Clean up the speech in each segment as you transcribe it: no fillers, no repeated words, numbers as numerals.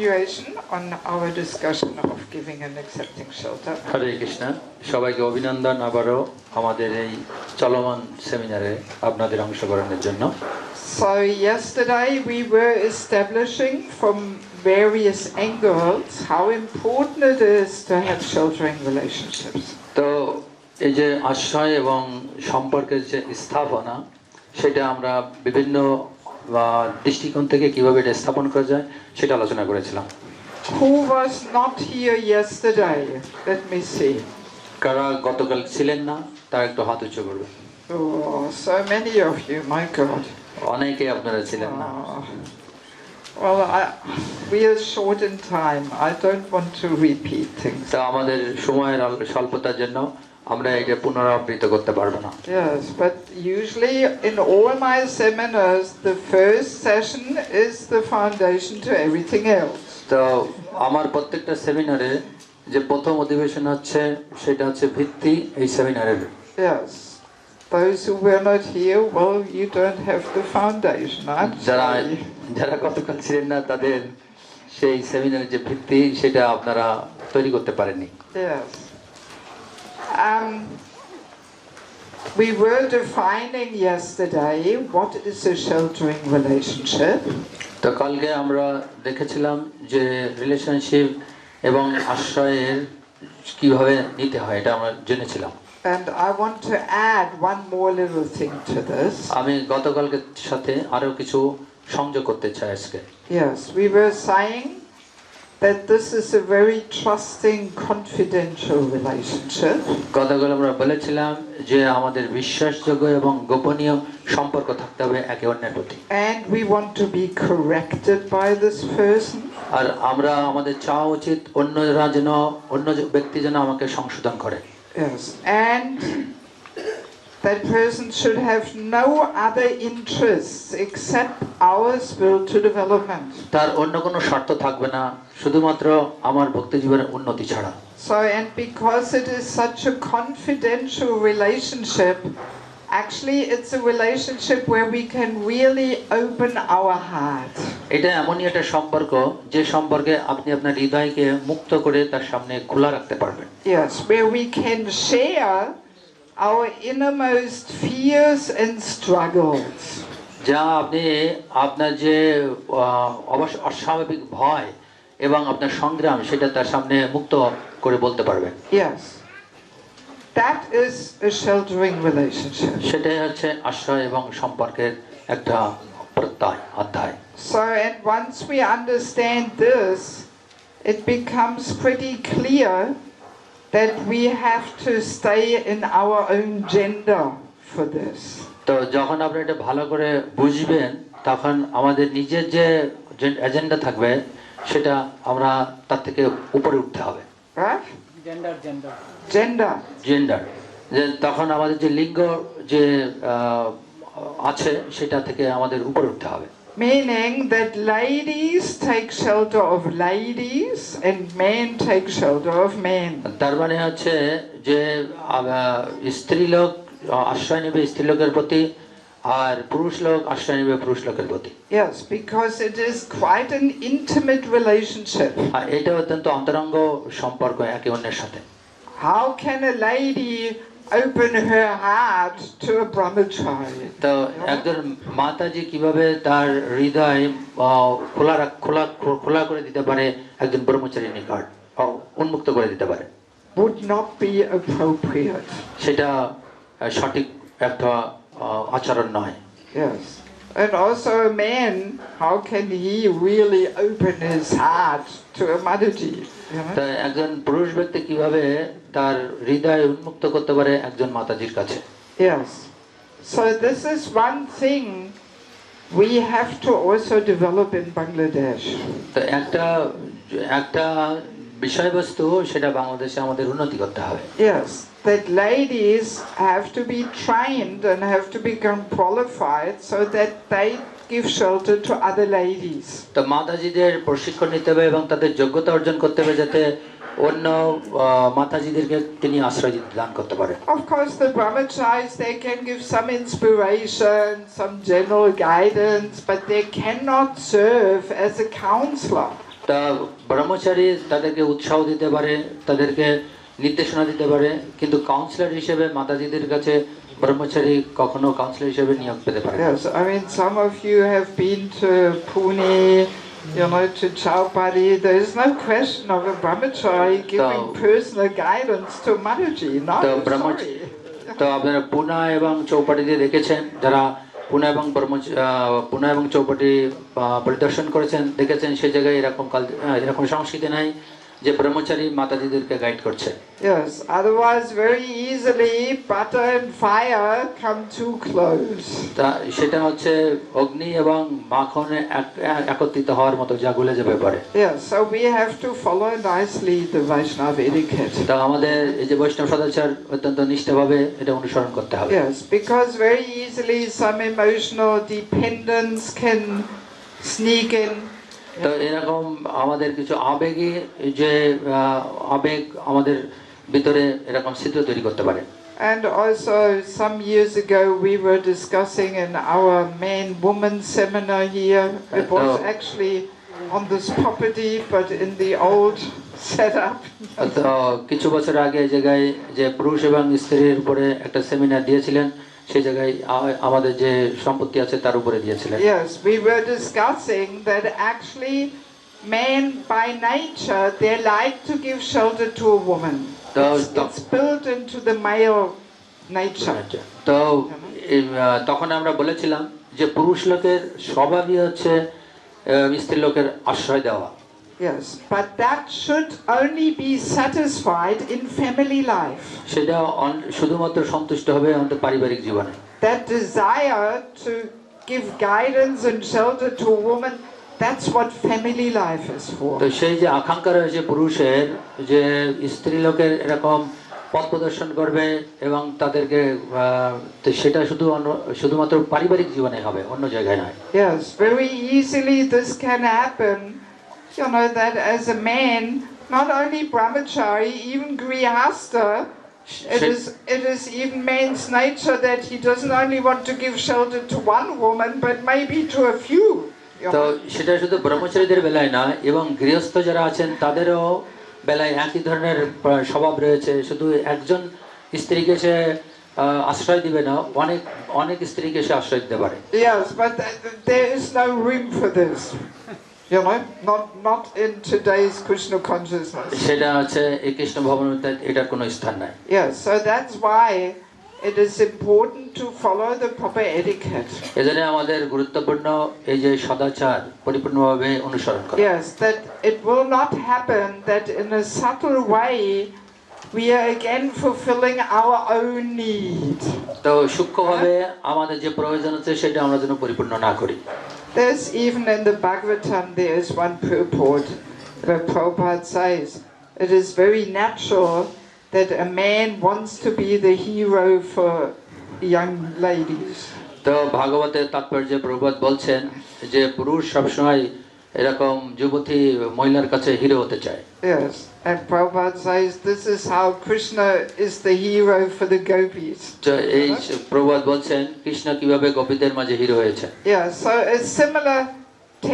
continuation on our discussion of giving and accepting shelter. Hare Krishna. সবাইকে অভিনন্দন আবারও আমাদের এই চলমান সেমিনারে আপনাদের অংশগ্রহণের জন্য। So yesterday we were establishing from various angles how important it is to have sheltering relationships. তো এই যে আশ্রয় এবং সম্পর্কের যে স্থাপনা সেটা আমরা বিভিন্ন দৃষ্টিকোণ থেকে কিভাবে এটা স্থাপন করা যায় সেটা আলোচনা করেছিলাম। Who was not here yesterday? Let me see. কারা গতকাল ছিলেন না তারা একটু হাত উঁচু করবে। Oh, so many of you, my God. অনেকেই আপনারা ছিলেন না। Well, we are short in time. I don't want to repeat things. তো আমাদের সময়ের স্বল্পতার জন্য আমরা এটা পুনরাবৃত্তি করতে পারবো না। Yes, but usually in all my seminars, the first session is the foundation to everything else. তো আমার প্রত্যেকটা সেমিনারে যে প্রথম অধিবেশন হচ্ছে সেটা হচ্ছে ভিত্তি এই সেমিনারের। Yes. Those who were not here, well, you don't have the foundation. যারা গতকাল ছিলেন না তাদের সেই সেমিনারের যে ভিত্তি সেটা আপনারা তৈরি করতে পারেননি। Yes. We were defining yesterday what is a sheltering relationship. তো কালকে আমরা দেখেছিলাম যে রিলেশনশিপ এবং আশ্রয়ের কিভাবে নিতে হয় এটা আমরা জেনেছিলাম। And I want to add one more little thing to this. আমি গতকালকে সাথে আরো কিছু সংযোগ করতে চাই আজকে। Yes, we were saying that this is a very trusting, confidential relationship. গতকাল আমরা বলেছিলাম যে আমাদের বিশ্বাসযোগ্য এবং গোপনীয় সম্পর্ক থাকতে হবে একে অন্যের প্রতি। And we want to be corrected by this person. আর আমরা আমাদের চাওয়া উচিত অন্য ব্যক্তি যেন আমাকে সংশোধন করে। Yes, and that person should have no other interests except ours will to development. তার অন্য কোনো স্বার্থ থাকবে না শুধুমাত্র আমার ভক্তি জীবনের উন্নতি ছাড়া। So, and because it is such a confidential relationship, actually it's a relationship where we can really open our heart. এটা এমনই একটা সম্পর্ক যে সম্পর্কে আপনি আপনার হৃদয়কে মুক্ত করে তার সামনে খোলা রাখতে পারবেন। Yes, where we can share our innermost fears and struggles. যা আপনি আপনার যে অস্বাভাবিক ভয় এবং আপনার সংগ্রাম সেটা তার সামনে মুক্ত করে বলতে পারবেন। Yes. That is a sheltering relationship. সেটাই হচ্ছে আশ্রয় এবং সম্পর্কের একটা অধ্যায়। So, and once we understand this, it becomes pretty clear that we have to stay in our own gender for this. তো যখন আপনি এটা ভালো করে বুঝবেন তখন আমাদের নিজের যে এজেন্ডা থাকবে সেটা আমরা তার থেকে উপরে উঠতে হবে। Right? Gender. যে তখন আমাদের যে লিঙ্গ যে আছে সেটা থেকে আমাদের উপরে উঠতে হবে। Meaning that ladies take shelter of ladies and men take shelter of men. তার মানে হচ্ছে যে স্ত্রী লোক আশ্রয় নেবে স্ত্রী লোকের প্রতি আর পুরুষ লোক আশ্রয় নেবে পুরুষ লোকের প্রতি। Yes, because it is quite an intimate relationship. এটা অত্যন্ত অন্তরঙ্গ সম্পর্ক একে অন্যের সাথে। How can a lady open her heart to a brahmachari? তো একজন মাতাজি কিভাবে তার হৃদয় খোলা করে দিতে পারে একজন ব্রহ্মচারীর নিকট উন্মুক্ত করে দিতে পারে? Would not be appropriate. সেটা সঠিক একটা আচরণ নয়। Yes. And also a man, how can he really open his heart to a Mataji? তা একজন পুরুষ ব্যক্তি কিভাবে তার হৃদয় উন্মুক্ত করতে পারে একজন মাতাজির কাছে? Yes. So this is one thing we have to also develop in Bangladesh. তো একটা বিষয়বস্তু সেটা বাংলাদেশে আমাদের উন্নতি করতে হবে। Yes, that ladies have to be trained and have to become qualified so that they give shelter to other ladies. তো মাতাজিদের প্রশিক্ষণ নিতে হবে এবং তাদের যোগ্যতা অর্জন করতে হবে যাতে অন্য মাতাজিদেরকে তিনি আশ্রয় দান করতে পারে। Of course, the brahmacharis, they can give some inspiration, some general guidance, but they cannot serve as a counselor. তা ব্রহ্মচারী তাদেরকে উৎসাহ দিতে পারে, তাদেরকে নির্দেশনা দিতে পারে, কিন্তু কাউন্সিলর হিসেবে মাতাজিদের কাছে ব্রহ্মচারী কখনো কাউন্সিলর হিসেবে নিয়োগ পেতে পারে না। Yes, I mean, some of you have been to Pune, you know, to Chaupadi. There is no question of a brahmachari giving personal guidance to Mataji. No, sorry. তো আপনারা পুনা এবং চৌপাটিতে দেখেছেন, যারা পুনা এবং চৌপাটি পরিদর্শন করেছেন, দেখেছেন সেই জায়গায় এরকম সংস্কৃতি নাই যে ব্রহ্মচারী মাতাজিদেরকে গাইড করছে। Yes, otherwise very easily butter and fire come too close. তা সেটা হচ্ছে অগ্নি এবং মাখনে একত্রিত হওয়ার মতো, যা গলে যাবে পারে। Yes, so we have to follow nicely the Vaishnava etiquette. তা আমাদের এই যে বৈষ্ণব সদাচার অত্যন্ত নিষ্ঠভাবে এটা অনুসরণ করতে হবে। Yes, because very easily some emotional dependence can sneak in. তো এরকম আমাদের কিছু আবেগী যে আবেগ আমাদের ভিতরে এরকম ছিদ্র তৈরি করতে পারে। And also some years ago we were discussing in our man-woman seminar here. It was actually on this property but in the old setup. তো কিছু বছর আগে এই জায়গায় যে পুরুষ এবং স্ত্রীর উপরে একটা সেমিনার দিয়েছিলেন, সেই জায়গায় আমাদের যে সম্পত্তি আছে তার উপরে দিয়েছিলেন। Yes, we were discussing that actually men by nature they like to give shelter to a woman. It's built into the male nature. তো তখন আমরা বলেছিলাম যে পুরুষ লোকের স্বভাবই হচ্ছে স্ত্রী লোকের আশ্রয় দেওয়া। Yes, but that should only be satisfied in family life. সেটা শুধুমাত্র সন্তুষ্ট হবে আমাদের পারিবারিক জীবনে। That desire to give guidance and shelter to a woman, that's what family life is for. তো সেই যে আকাঙ্ক্ষা রয়েছে পুরুষের যে স্ত্রী লোকের এরকম পথ প্রদর্শন করবে এবং তাদেরকে, সেটা শুধুমাত্র পারিবারিক জীবনে হবে, অন্য জায়গায় নয়। Yes, very easily this can happen. You know that as a man, not only brahmachari, even grihastha, it is even man's nature that he doesn't only want to give shelter to one woman, but maybe to a few. তো সেটা শুধু ব্রহ্মচারীদের বেলায় না, এবং গৃহস্থ যারা আছেন তাদেরও বেলায় একই ধরনের স্বভাব রয়েছে। শুধু একজন স্ত্রীকে সে আশ্রয় দিবে না, অনেক স্ত্রীকে সে আশ্রয় দিতে পারে। Yes, but there is no room for this. You know, not in today's Krishna consciousness. সেটা আছে এই কৃষ্ণ ভবনতে এটার কোনো স্থান নাই। Yes, so that's why it is important to follow the proper etiquette. এজন্য আমাদের গুরুত্বপূর্ণ এই যে সদাচার পরিপূর্ণভাবে অনুসরণ করা। Yes, that it will not happen that in a subtle way we are again fulfilling our own need. তো সূক্ষ্মভাবে আমাদের যে প্রয়োজন আছে সেটা আমরা যেন পরিপূর্ণ না করি। There's even in the Bhagavatam there is one purport where Prabhupada says it is very natural that a man wants to be the hero for young ladies. তো ভাগবতের তাৎপর্যে প্রভুপাদ বলছেন যে পুরুষ সবসময় এরকম যুবতী মহিলার কাছে হিরো হতে চায়। Yes, and Prabhupada says this is how Krishna is the hero for the gopis. তো এই প্রভুপাদ বলছেন কৃষ্ণ কিভাবে গোপীদের মাঝে হিরো হয়েছে। Yeah, so a similar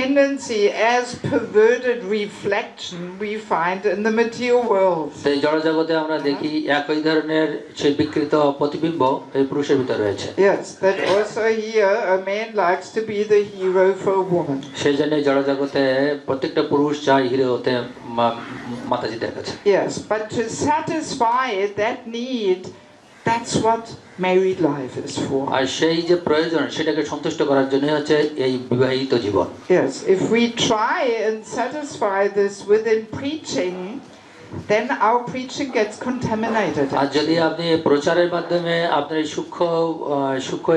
tendency as perverted reflection we find in the material world. এই জড়জগতে আমরা দেখি একই ধরনের সেই বিকৃত প্রতিবিম্ব এই পুরুষের ভিতরে রয়েছে। Yes, that also here a man likes to be the hero for a woman. সেজন্য জড়জগতে প্রত্যেকটা পুরুষ চায় হিরো হতে মাতাজিদের কাছে। Yes, but to satisfy that need, that's what married life is for. আর সেই যে প্রয়োজন সেটাকে সন্তুষ্ট করার জন্য হচ্ছে এই বিবাহিত জীবন। Yes, if we try and satisfy this within preaching, then our preaching gets contaminated. আর যদি আপনি প্রচারের মাধ্যমে আপনার সূক্ষ্ম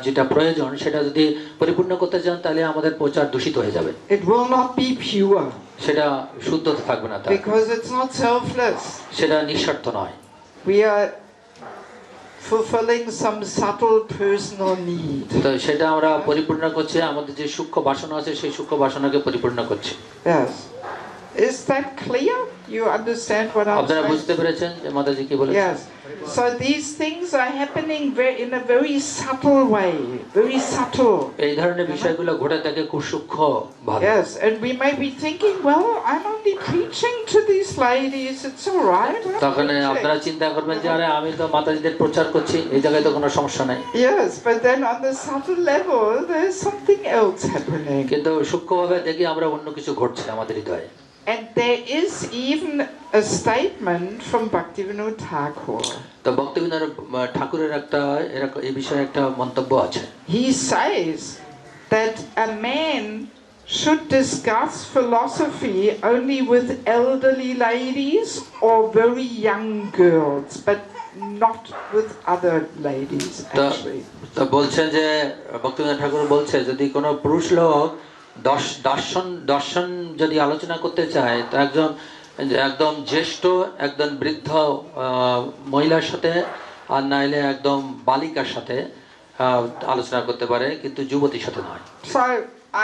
যেটা প্রয়োজন সেটা যদি পরিপূর্ণ করতে চান, তাহলে আমাদের প্রচার দূষিত হয়ে যাবে। It will not be pure. সেটা শুদ্ধ থাকবে না, because it's not selfless. সেটা নিঃস্বার্থ নয়। We are fulfilling some subtle personal need. তো সেটা আমরা পরিপূর্ণ করছি, আমাদের যে সূক্ষ্ম বাসনা আছে সেই সূক্ষ্ম বাসনাকে পরিপূর্ণ করছি। Yes, is that clear? You understand what I'm আপনারা saying? বুঝতে পেরেছেন যে মাতাজি কি বলেছেন? Yes. So these things are happening in a very subtle way, very subtle. এই ধরনের বিষয়গুলো ঘটে থাকে খুব সূক্ষ্ম ভাবে। Yes, and we may be thinking, well, I'm only preaching to these ladies. It's all right. তখন আপনারা চিন্তা করবেন যে আরে আমি তো মাতাজিদের প্রচার করছি, এই জায়গায় তো কোনো সমস্যা নাই। Yes, but then on the subtle level, there's something else happening. কিন্তু সূক্ষ্মভাবে দেখি আমরা অন্য কিছু ঘটছে আমাদের হৃদয়ে। And there is even a statement from Bhaktivinoda Thakur. তো ভক্তিবিনোদ ঠাকুরের একটা এই বিষয়ে একটা মন্তব্য আছে। He says that a man should discuss philosophy only with elderly ladies or very young girls, but not with other ladies actually. তো বলছেন যে ভক্তিবিনোদ ঠাকুর বলছে যদি কোনো পুরুষ লোক দর্শন যদি আলোচনা করতে চায় তো একদম জ্যেষ্ঠ একদম বৃদ্ধ মহিলার সাথে আর নাইলে একদম বালিকার সাথে আলোচনা করতে পারে কিন্তু যুবতীর সাথে নয়। So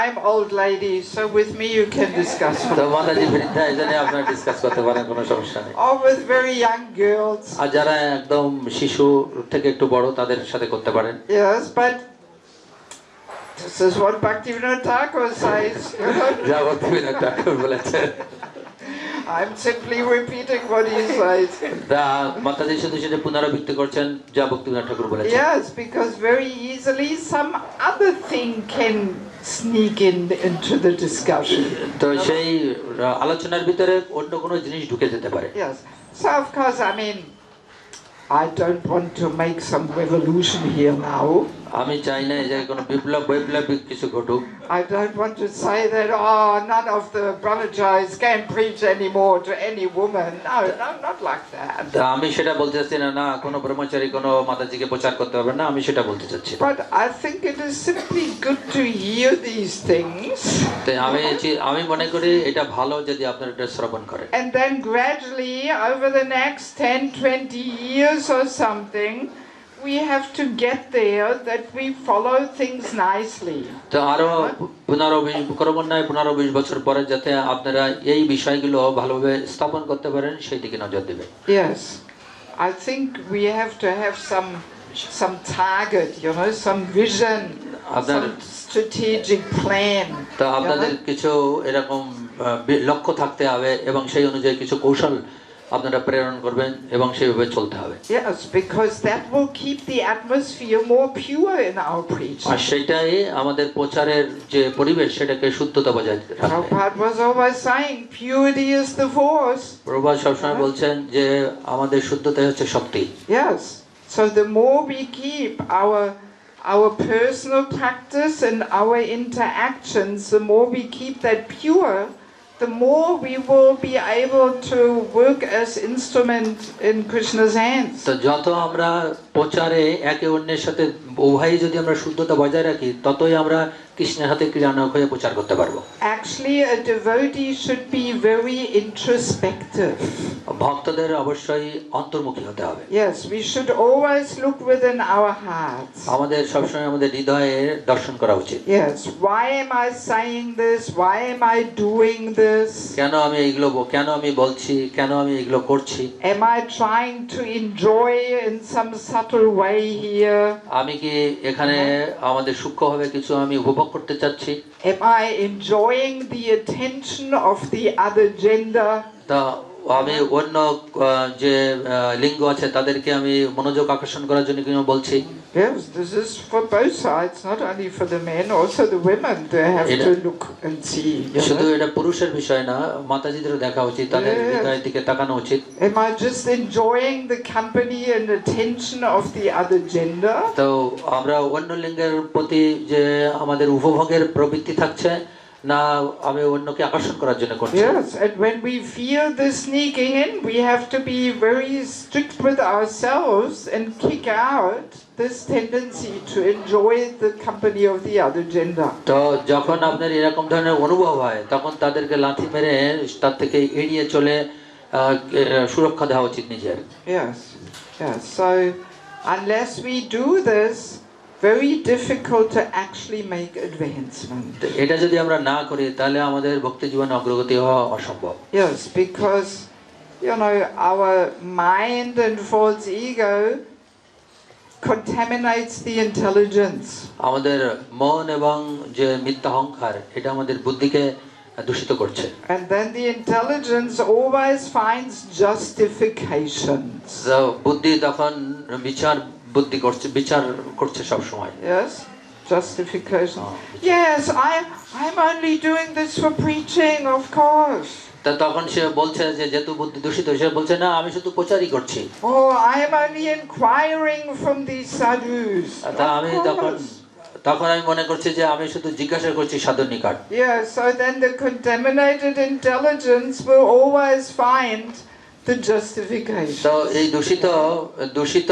I'm old lady, so with me you can discuss. তো মাতাজি বৃদ্ধা এজন্য আপনারা ডিসকাস করতে পারেন, কোনো সমস্যা নেই। Or with very young girls. আর যারা একদম শিশু থেকে একটু বড় তাদের সাথে করতে পারেন। Yes, but this is what Bhaktivinoda Thakur says. যা ভক্তিবিনোদ ঠাকুর বলেছেন। I'm simply repeating what he says. মাতাজি শুধু সেটা পুনরাবৃত্তি করছেন যা ভক্তিবিনোদ ঠাকুর বলেছেন। Yes, because very easily some other thing can sneak into the discussion. তো সেই আলোচনার ভিতরে অন্য কোনো জিনিস ঢুকে যেতে পারে। Yes. So of course, I mean, I don't want to make some revolution here now. আমি চাই না যে কোনো বৈপ্লবিক কিছু ঘটুক। I don't want to say that none of the brahmacharis can preach anymore to any woman. No, not like that. আমি সেটা বলতে চাচ্ছি না কোনো ব্রহ্মচারী কোনো মাতাজিকে প্রচার করতে পারবে না, আমি সেটা বলতে চাচ্ছি। But I think it is simply good to hear these things. তাই আমি মনে করি এটা ভালো যদি আপনারা এটা শ্রবণ করেন। And then gradually over the next 10-20 years or something, we have to get there that we follow things nicely. তো আরো 15-20 বছর পরে যাতে আপনারা এই বিষয়গুলো ভালোভাবে স্থাপন করতে পারেন সেই দিকে নজর দিবেন। Yes, I think we have to have some target, some vision, some strategic plan. তো আপনাদের কিছু এরকম লক্ষ্য থাকতে হবে এবং সেই অনুযায়ী কিছু কৌশল আপনারা প্রেরণ করবেন এবং সেইভাবে চলতে হবে। Yes, because that will keep the atmosphere more pure in our preaching. আর সেটাই আমাদের প্রচারের যে পরিবেশ সেটাকে শুদ্ধতা বজায় রাখবে। Prabhupada was always saying purity is the force. Prabhupada সবসময় বলছেন যে আমাদের শুদ্ধতাই হচ্ছে শক্তি। Yes, so the more we keep our personal practice and our interactions, the more we keep that pure, the more we will be able to work as instrument in Krishna's hands. তো যত আমরা প্রচারে একে অন্যের সাথে উভয়ই যদি আমরা শুদ্ধতা বজায় রাখি ততই আমরা কৃষ্ণের হাতে ক্রিয়ানক হয়ে প্রচার করতে পারবো। Actually, a devotee should be very introspective. ভক্তদের অবশ্যই অন্তর্মুখী হতে হবে। Yes, we should always look within our hearts. আমাদের সবসময় আমাদের হৃদয়ে দর্শন করা উচিত। Yes, why am I saying this? Why am I doing this? কেন আমি বলছি, কেন আমি এগুলো করছি? Am I trying to enjoy in some subtle way here? আমি কি এখানে আমাদের সূক্ষ্মভাবে কিছু আমি উপভোগ করতে চাচ্ছি? Am I enjoying the attention of the other gender? তা আমি অন্য যে লিঙ্গ আছে তাদেরকে আমি মনোযোগ আকর্ষণ করার জন্য কি বলছি? Yes, this is for both sides, not only for the men, also the women. They have to look and see. শুধু এটা পুরুষের বিষয় না, মাতাজিদেরও দেখা উচিত, তাদের হৃদয়ের দিকে তাকানো উচিত। Am I just enjoying the company and attention of the other gender? তো আমরা অন্য লিঙ্গের প্রতি যে আমাদের উপভোগের প্রবৃত্তি থাকছে না আমি অন্যকে আকর্ষণ করার জন্য করছি? Yes, and when we feel this sneaking in, we have to be very strict with ourselves and kick out this tendency to enjoy the company of the other gender. তো যখন আপনার এরকম ধরনের অনুভব হয় তখন তাদেরকে লাথি মেরে তার থেকে এড়িয়ে চলে সুরক্ষা দেওয়া উচিত নিজের। Yes, yes. So unless we do this, very difficult to actually make advancement. এটা যদি আমরা না করি তাহলে আমাদের ভক্তি জীবনে অগ্রগতি হওয়া অসম্ভব। Yes, because our mind and false ego contaminates the intelligence. আমাদের মন এবং যে মিথ্যা অহংকার এটা আমাদের বুদ্ধিকে দূষিত করছে। And then the intelligence always finds justifications. বুদ্ধি তখন বিচার করছে সব সময়। Yes, justification. Yes, I'm only doing this for preaching, of course. তখন সে বলছে যে যেহেতু বুদ্ধি দূষিত, সে বলছে না আমি শুধু প্রচারই করছি। Oh, I am only inquiring from these sadhus. আমি তখন আমি মনে করছি যে আমি শুধু জিজ্ঞাসা করছি সাধুর নিকট। Yeah, so then the contaminated intelligence will always find the justification. তো এই দূষিত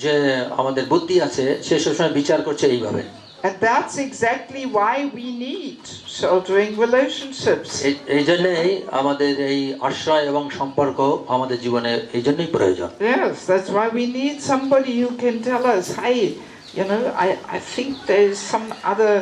যে আমাদের বুদ্ধি আছে সে সবসময় বিচার করছে এইভাবে। And that's exactly why we need sheltering relationships. এই জন্যই আমাদের এই আশ্রয় এবং সম্পর্ক আমাদের জীবনে এই জন্যই প্রয়োজন। Yes, that's why we need somebody who can tell us, hey, I think there's some other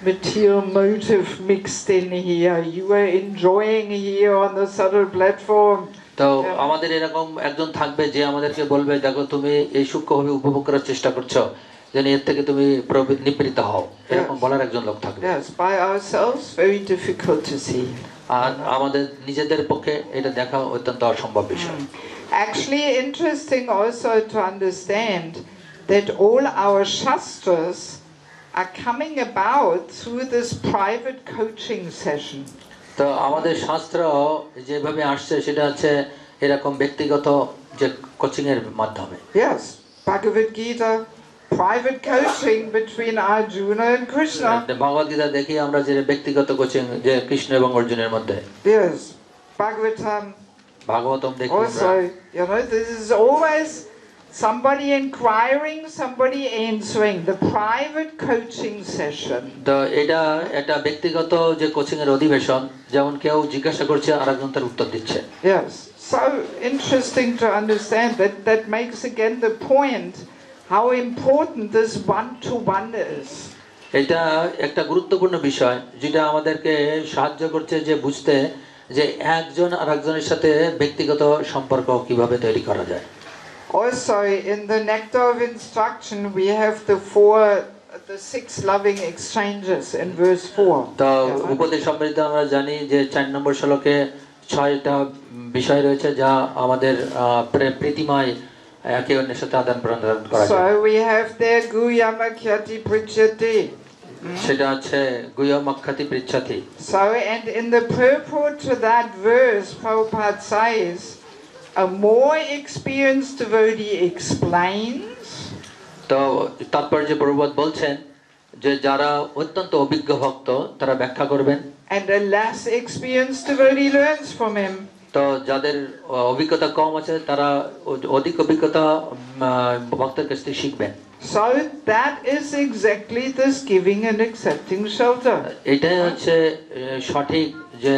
material motive mixed in here. You are enjoying here on the subtle platform. তো আমাদের এরকম একজন থাকবে যে আমাদেরকে বলবে দেখো তুমি এই সূক্ষ্মভাবে উপভোগ করার চেষ্টা করছো, যেন এর থেকে তুমি নিবৃত্ত হও, এরকম বলার একজন লোক থাকবে। Yes, by ourselves very difficult to see. আর আমাদের নিজেদের পক্ষে এটা দেখা অত্যন্ত অসম্ভব বিষয়। Actually interesting also to understand that all our shastras are coming about through this private coaching session. তো আমাদের শাস্ত্র যেভাবে আসছে সেটা হচ্ছে এরকম ব্যক্তিগত যে কোচিং এর মাধ্যমে। Yes, Bhagavad Gita, private coaching between Arjuna and Krishna. ভগবদ গীতা দেখি আমরা যে ব্যক্তিগত কোচিং যে কৃষ্ণ এবং অর্জুনের মধ্যে। Yes, ভাগবতম দেখি also, this is always somebody inquiring, somebody answering, the private coaching session. তো এটা একটা ব্যক্তিগত যে কোচিং এর অধিবেশন, যেমন কেউ জিজ্ঞাসা করছে আর একজন তার উত্তর দিচ্ছে। Yes, so interesting to understand that makes again the point how important this one-to-one is. এটা একটা গুরুত্বপূর্ণ বিষয় যেটা আমাদেরকে সাহায্য করছে যে বুঝতে যে একজন আরেকজনের সাথে ব্যক্তিগত সম্পর্ক কিভাবে তৈরি করা যায়। Also in the nectar of instruction we have the six loving exchanges in verse 4. তো উপদেশ অমৃতে আমরা জানি যে 4 নম্বর শ্লোকে 6টা বিষয় রয়েছে যা আমাদের প্রীতিময় একে অন্যের সাথে আদান প্রদান করা যায়। So we have there guhyamakyati pritchati. সেটা হচ্ছে গুহ্যমাখ্যাতি পৃচ্ছাতি। So and in the purport to that verse Prabhupada says a more experienced devotee explains. তো তাৎপর্য প্রভুপাদ বলছেন যে যারা অত্যন্ত অভিজ্ঞ ভক্ত তারা ব্যাখ্যা করবেন, and a less experienced devotee learns from him. তো যাদের অভিজ্ঞতা কম আছে তারা অধিক অভিজ্ঞতা ভক্তের কাছ থেকে শিখবেন। So that is exactly this giving and accepting shelter. এটাই হচ্ছে সঠিক যে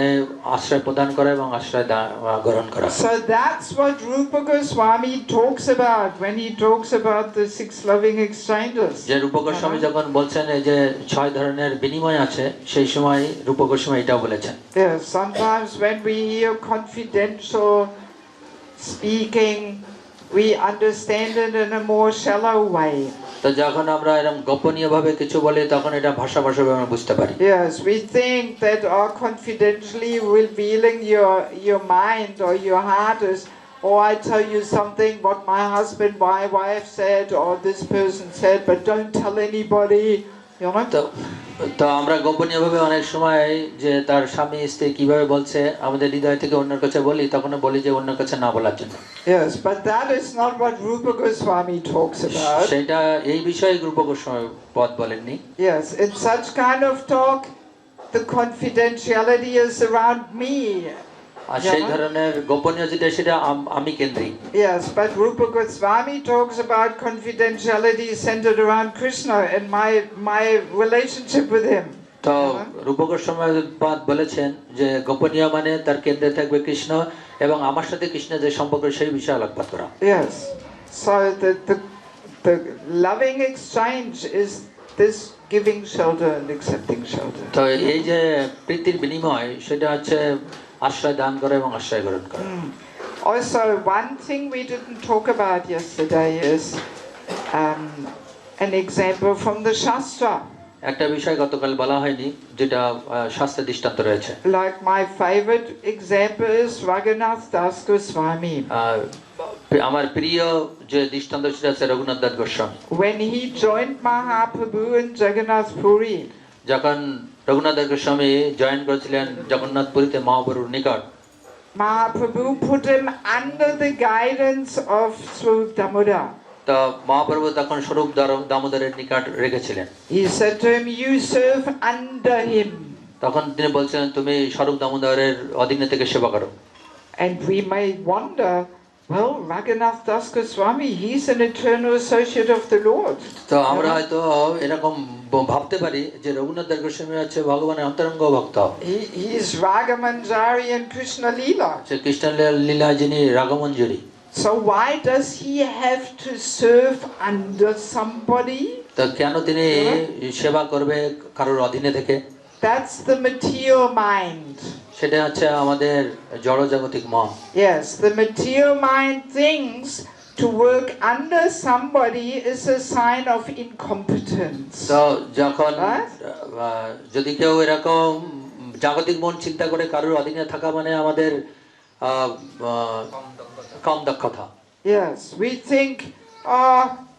আশ্রয় প্রদান করা এবং আশ্রয় গ্রহণ করা। So that's what Rupa Goswami talks about when he talks about the six loving exchanges. যে রূপ গোস্বামী যখন বলছেন এই যে 6 ধরনের বিনিময় আছে, সেই সময় রূপ গোস্বামী এটাও বলেছেন। Yes, sometimes when we hear confidential speaking we understand it in a more shallow way. তো যখন আমরা এরকম গোপনীয়ভাবে কিছু বলি তখন এটা ভাষাভাষাভাবে আমরা বুঝতে পারি। Yes, we think that confidentially revealing your mind or your heart is, oh, I tell you something what my husband, my wife said or this person said, but don't tell anybody. তো আমরা গোপনীয়ভাবে অনেক সময় যে তার স্বামী স্ত্রী কিভাবে বলছে আমাদের হৃদয় থেকে অন্যের কাছে বলি, তখন বলি যে অন্যের কাছে না বলার জন্য। Yes, but that is not what Rupa Goswami talks about. সেটা এই বিষয়ে রূপ গোস্বামী পদ বলেননি। Yes, in such kind of talk the confidentiality is around me. আর সেই ধরনের গোপনীয় যেটা সেটা আমি কেন্দ্রিক। Yes, but Rupa Goswami talks about confidentiality centered around Krishna and my relationship with him. তো রূপ গোস্বামী বলেছেন যে গোপনীয় মানে তার কেন্দ্রে থাকবে কৃষ্ণ এবং আমার সাথে কৃষ্ণের যে সম্পর্ক সেই বিষয়ে আলোকপাত করা। Yes, so the loving exchange is this giving shelter and accepting shelter. তো এই যে প্রীতির বিনিময় সেটা হচ্ছে আশ্রয় দান করা এবং আশ্রয় গ্রহণ করা। Also, one thing we didn't talk about yesterday is an example from the Shastra. একটা বিষয় গতকাল বলা হয়নি যেটা শাস্ত্রে দৃষ্টান্ত রয়েছে। Like my favorite example is Raghunath Das Goswami. আমার প্রিয় যে দৃষ্টান্ত সেটা হচ্ছে Raghunath Das Goswami. When he joined Mahaprabhu in Jagannath Puri, যখন রঘুনাথ দাস গোস্বামী জয়েন করেছিলেন জগন্নাথ পুরীতে মহাপ্রভুর নিকট, Mahaprabhu put him under the guidance of Swarup Damodar. তো মহাপ্রভু তখন স্বরূপ দামোদরের নিকট রেখেছিলেন। He said to him, "You serve under him." তখন তিনি বলছিলেন তুমি স্বরূপ দামোদরের অধীনে থেকে সেবা করো। And we may wonder, well, Raghunath Das Goswami, he's an eternal associate of the Lord. তো আমরা হয়তো এরকম ভাবতে পারি যে রঘুনাথ দাস গোস্বামী হচ্ছে ভগবানের অন্তরঙ্গ ভক্ত। He is Ragamanjari in Krishna Leela. সে কৃষ্ণ লীলা যিনি রাগমঞ্জরি। So why does he have to serve under somebody? তো কেন তিনি সেবা করবে কারোর অধীনে থেকে? That's the material mind. সেটা হচ্ছে আমাদের জড়জাগতিক মন। Yes, the material mind thinks to work under somebody is a sign of incompetence. তো যখন যদি কেউ এরকম জাগতিক মন চিন্তা করে কারোর অধীনে থাকা মানে আমাদের কম দক্ষতা। Yes, we think,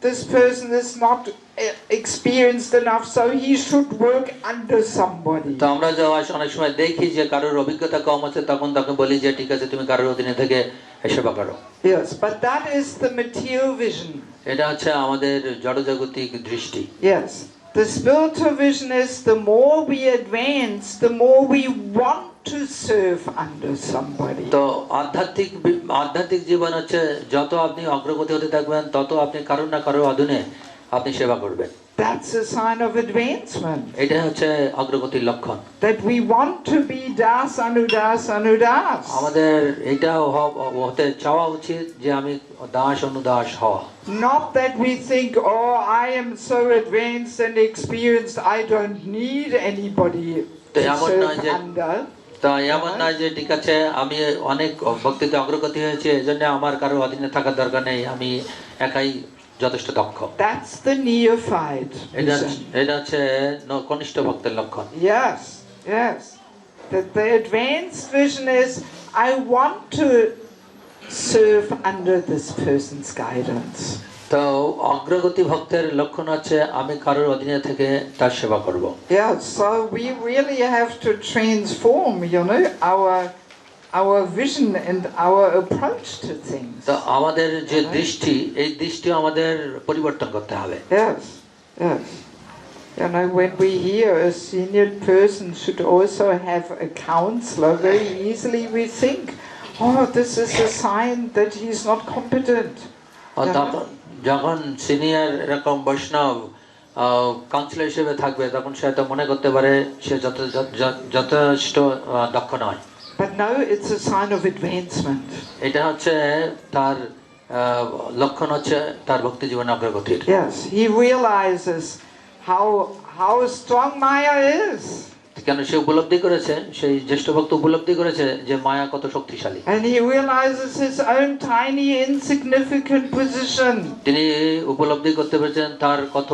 this person is not experienced enough, so he should work under somebody. তো আমরা অনেক সময় দেখি যে কারোর অভিজ্ঞতা কম আছে তখন তাকে বলি যে ঠিক আছে তুমি কারোর অধীনে থেকে সেবা করো। Yes, but that is the material vision. এটা হচ্ছে আমাদের জড়জাগতিক দৃষ্টি। Yes, the spiritual vision is the more we advance, the more we want to serve under somebody. তো আধ্যাত্মিক জীবন হচ্ছে যত আপনি অগ্রগতি হতে থাকবেন তত আপনি কারোর না কারোর অধীনে আপনি সেবা করবেন। That's a sign of advancement. এটা হচ্ছে অগ্রগতির লক্ষণ। That we want to be das anudas anudas. আমাদের এটা হতে চাওয়া উচিত যে আমি দাস অনুদাস হওয়া। Not that we think, oh, I am so advanced and experienced, I don't need anybody to serve under. তো এমন নয় যে ঠিক আছে আমি অনেক ভক্তিতে অগ্রগতি হয়েছে এজন্য আমার কারো অধীনে থাকার দরকার নেই, আমি একাই যথেষ্ট দক্ষ। That's the neophyte. এটা হচ্ছে কনিষ্ঠ ভক্তের লক্ষণ। Yes, yes. The advanced vision is, I want to serve under this person's guidance. তো অগ্রগতি ভক্তের লক্ষণ হচ্ছে আমি কারোর অধীনে থেকে তার সেবা করব। Yeah, so we really have to transform, our vision and our approach to things. তো আমাদের যে দৃষ্টি এই দৃষ্টি আমাদের পরিবর্তন করতে হবে। Yes, yes. When we hear a senior person should also have a counselor, very easily we think, oh, this is a sign that he's not competent. যখন সিনিয়র এরকম বৈষ্ণব কাউন্সিলর হিসেবে থাকবে তখন সে হয়তো মনে করতে পারে সে যথেষ্ট দক্ষ নয়। But no, it's a sign of advancement. এটা হচ্ছে তার লক্ষণ হচ্ছে তার ভক্তি জীবনে অগ্রগতির। Yes, he realizes how strong Maya is. কেন সে উপলব্ধি করেছে, সেই জ্যেষ্ঠ ভক্ত উপলব্ধি করেছে যে মায়া কত শক্তিশালী। And he realizes his own tiny insignificant position. তিনি উপলব্ধি করতে পেরেছেন তার কত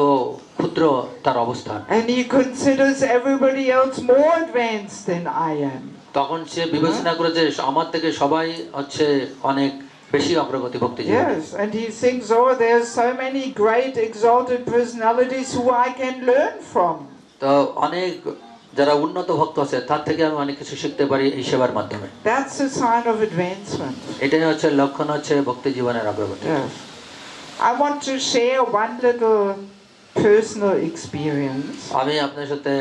ক্ষুদ্র তার অবস্থান। And he considers everybody else more advanced than I am. তখন সে বিবেচনা করেছে আমার থেকে সবাই হচ্ছে অনেক বেশি অগ্রগতি ভক্তি জীবনে। Yes, and he thinks, oh, there's so many great exalted personalities who I can learn from. তো অনেক যারা উন্নত ভক্ত আছে তার থেকে আমি অনেক কিছু শিখতে পারি এই সেবার মাধ্যমে। That's a sign of advancement. এটাই হচ্ছে লক্ষণ হচ্ছে ভক্তি জীবনের অগ্রগতি। Yes. I want to share one little personal experience. আমি আপনার সাথে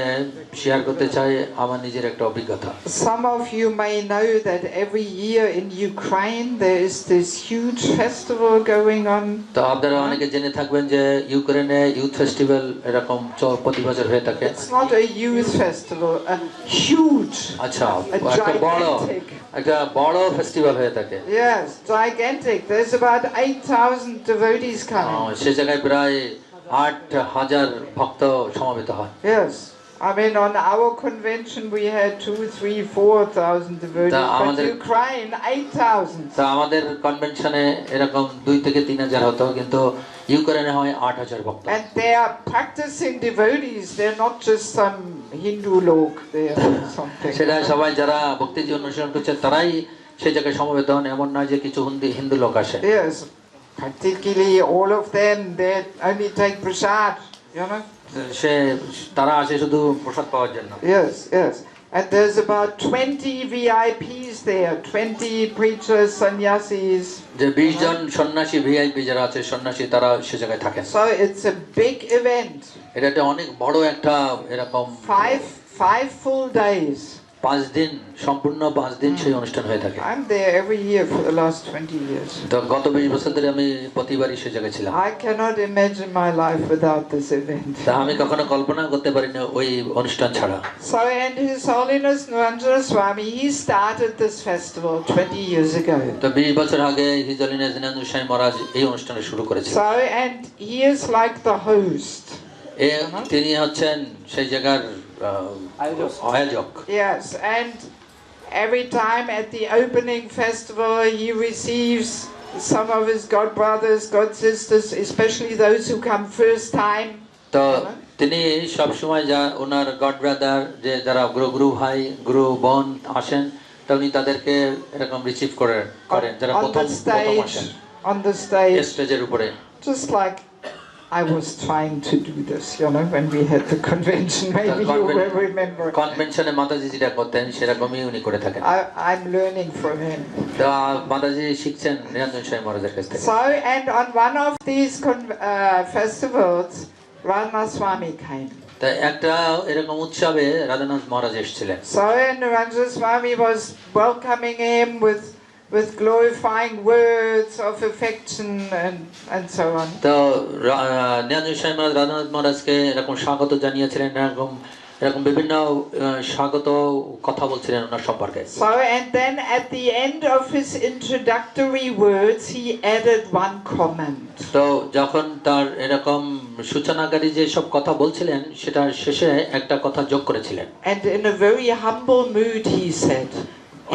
শেয়ার করতে চাই আমার নিজের একটা অভিজ্ঞতা। Some of you may know that every year in Ukraine there is this huge festival going on. তো আপনারা অনেকে জেনে থাকবেন যে ইউক্রেনে ইউথ ফেস্টিভ্যাল এরকম প্রতি বছর হয়ে থাকে। It's not a youth festival, a huge. আচ্ছা, একটা বড় ফেস্টিভ্যাল হয়ে থাকে। Yes, gigantic. There's about 8,000 devotees coming. সে জায়গায় প্রায় 8,000 ভক্ত সমবেত হয়। Yes. I mean, on our convention we had 2, 3, 4,000 devotees, but Ukraine 8,000. তা আমাদের কনভেনশনে এরকম 2 থেকে 3,000 হতো, কিন্তু ইউক্রেনে হয় 8,000 ভক্ত। And they are practicing devotees. They're not just some Hindu lok there or something. সেটা সবাই যারা ভক্তি জীবন অনুসরণ করছে তারাই সেই জায়গায় সমবেত হন, এমন নয় যে কিছু হিন্দু লোক আসে। Yes, practically all of them, they only take prasad, you know. তারা আসে শুধু প্রসাদ পাওয়ার জন্য। Yes, yes. And there's about 20 VIPs there, 20 preachers, sannyasis. যে 20 জন সন্ন্যাসী ভিআইপি যারা আছে সন্ন্যাসী তারা সে জায়গায় থাকেন। So it's a big event. এটা একটা অনেক বড় একটা এরকম 5 full days. 5 দিন সম্পূর্ণ 5 দিন সেই অনুষ্ঠান হয়ে থাকে। I'm there every year for the last 20 years. তো গত 20 বছর ধরে আমি প্রতিবারই সেই জায়গায় ছিলাম। I cannot imagine my life without this event. তা আমি কখনো কল্পনা করতে পারি না ওই অনুষ্ঠান ছাড়া। So, and His Holiness Niranjana Swami, he started this festival 20 years ago. তো 20 বছর আগে হিজ হোলিনেস নিরঞ্জন স্বামী মহারাজ এই অনুষ্ঠান শুরু করেছিলেন। So, and he is like the host. তিনি হচ্ছেন সেই জায়গার আয়োজক। Yes, and every time at the opening festival he receives some of his god brothers, god sisters, especially those who come first time. তো তিনি সব সময় যা ওনার গড ব্রাদার যে যারা গুরু ভাই গুরু বোন আসেন তা উনি তাদেরকে এরকম রিসিভ করেন যারা প্রথম আসেন on the stage স্টেজের উপরে। Just like I was trying to do this, you know, when we had the convention. Maybe you will remember. কনভেনশনে মাতাজি যেটা করতেন সেরকমই উনি করে থাকেন। I'm learning from him. তা মাতাজি শিখছেন নিরঞ্জন স্বামী মহারাজের কাছ থেকে। So, and on one of these festivals, Radhanath Swami came. তা একটা এরকম উৎসবে রাধানাথ মহারাজ এসেছিলেন। So, and Niranjana Swami was welcoming him with glorifying words of affection and so on. তো নিরঞ্জন স্বামী মহারাজ রাধানাথ মহারাজকে এরকম স্বাগত জানিয়েছিলেন, এরকম বিভিন্ন স্বাগত কথা বলছিলেন ওনার সম্পর্কে। So, and then at the end of his introductory words he added one comment. তো যখন তার এরকম সূচনাকারী যে সব কথা বলছিলেন সেটার শেষে একটা কথা যোগ করেছিলেন। And in a very humble mood he said,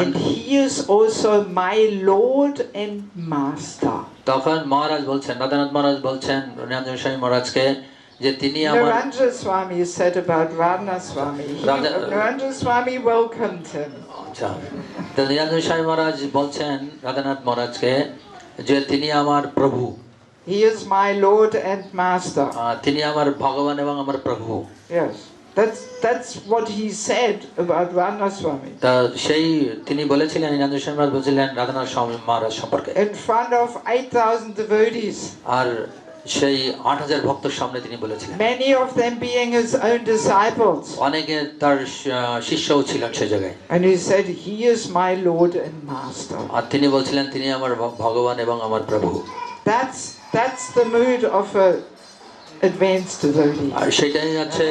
and he is also my Lord and Master. তখন মহারাজ বলছেন, রাধানাথ মহারাজ বলছেন নিরঞ্জন স্বামী মহারাজকে যে তিনি আমার Niranjana Swami said about Radhanath Swami. Niranjana Swami welcomed him. আচ্ছা, তো নিরঞ্জন স্বামী মহারাজ বলছেন রাধানাথ মহারাজকে যে তিনি আমার প্রভু। He is my Lord and Master. তিনি আমার ভগবান এবং আমার প্রভু। Yes. That's what he said about Radhanath Swami. তা সেই তিনি বলেছিলেন নিরঞ্জন স্বামী মহারাজ বলেছিলেন রাধানাথ স্বামী মহারাজ সম্পর্কে in front of 8,000 devotees. আর সেই 8,000 ভক্তের সামনে তিনি বলেছিলেন, many of them being his own disciples. অনেকে তার শিষ্যও ছিলেন সেই জায়গায়। And he said, he is my Lord and Master. আর তিনি বলছিলেন তিনি আমার ভগবান এবং আমার প্রভু। That's the mood of a advanced devotee. আর সেটাই আছে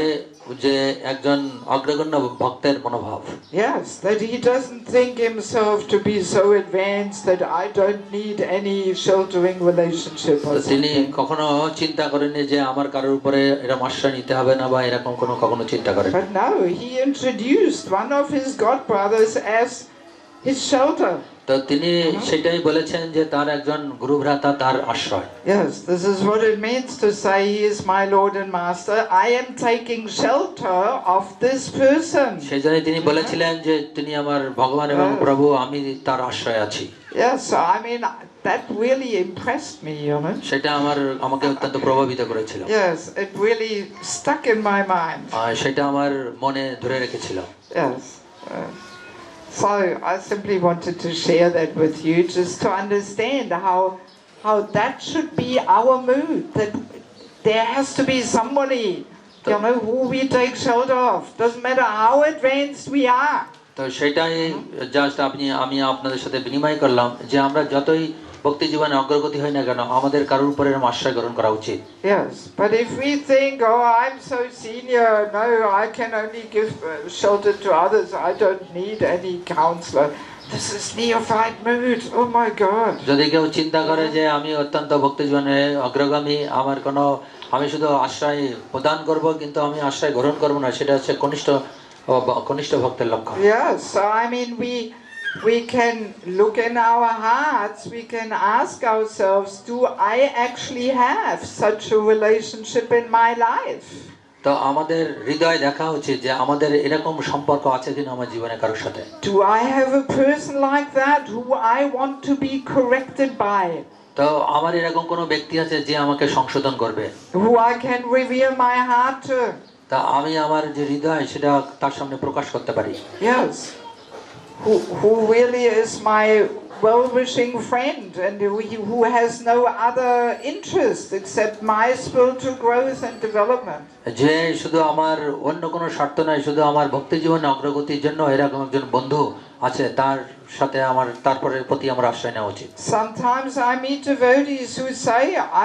যে একজন অগ্রগণ্য ভক্তের মনোভাব। Yes, that he doesn't think himself to be so advanced that I don't need any sheltering relationship. তিনি কখনো চিন্তা করেননি যে আমার কারোর উপরে এরকম আশ্রয় নিতে হবে না বা এরকম কখনো চিন্তা করেন। But now he introduced one of his god brothers as his shelter. তো তিনি সেটাই বলেছেন যে তার একজন গুরু ভ্রাতা তার আশ্রয়। Yes, this is what it means to say he is my Lord and Master. I am taking shelter of this person. সেজন্য তিনি বলেছিলেন যে তিনি আমার ভগবান এবং প্রভু, আমি তার আশ্রয়ে আছি। Yes, I mean that really impressed me, you know. সেটা আমাকে অত্যন্ত প্রভাবিত করেছিল। Yes, it really stuck in my mind. সেটা আমার মনে ধরে রেখেছিল। Yes. So I simply wanted to share that with you, just to understand how that should be our mood. That there has to be somebody, who we take shelter of. Doesn't matter how advanced we are. তো সেটাই just আমি আপনাদের সাথে বিনিময় করলাম যে আমরা যতই ভক্তি জীবনে অগ্রগতি হয় না কেন আমাদের কারোর উপরে আশ্রয় গ্রহণ করা উচিত। Yes, but if we think, oh, I'm so senior, no, I can only give shelter to others, I don't need any counselor. This is neophyte mood. Oh my God. যদি কেউ চিন্তা করে যে আমি অত্যন্ত ভক্তি জীবনে অগ্রগামী, আমি শুধু আশ্রয় প্রদান করব কিন্তু আমি আশ্রয় গ্রহণ করব না, সেটা হচ্ছে কনিষ্ঠ ভক্তের লক্ষণ। Yes, so I mean we can look in our hearts, we can ask ourselves, do I actually have such a relationship in my life? তো আমাদের হৃদয় দেখা উচিত যে আমাদের এরকম সম্পর্ক আছে কিনা আমার জীবনে কারোর সাথে। Do I have a person like that who I want to be corrected by? তো আমার এরকম কোনো ব্যক্তি আছে যে আমাকে সংশোধন করবে, who I can reveal my heart to? তা আমি আমার যে হৃদয় সেটা তার সামনে প্রকাশ করতে পারি। Yes, who really is my well-wishing friend and who has no other interest except my spiritual growth and development. যে শুধু আমার অন্য কোনো স্বার্থ নাই, শুধু আমার ভক্তি জীবনে অগ্রগতির জন্য এরকম একজন বন্ধু আছে, তার সাথে তারপরে প্রতি আমার আশ্রয় নেওয়া উচিত। Sometimes I meet devotees who say,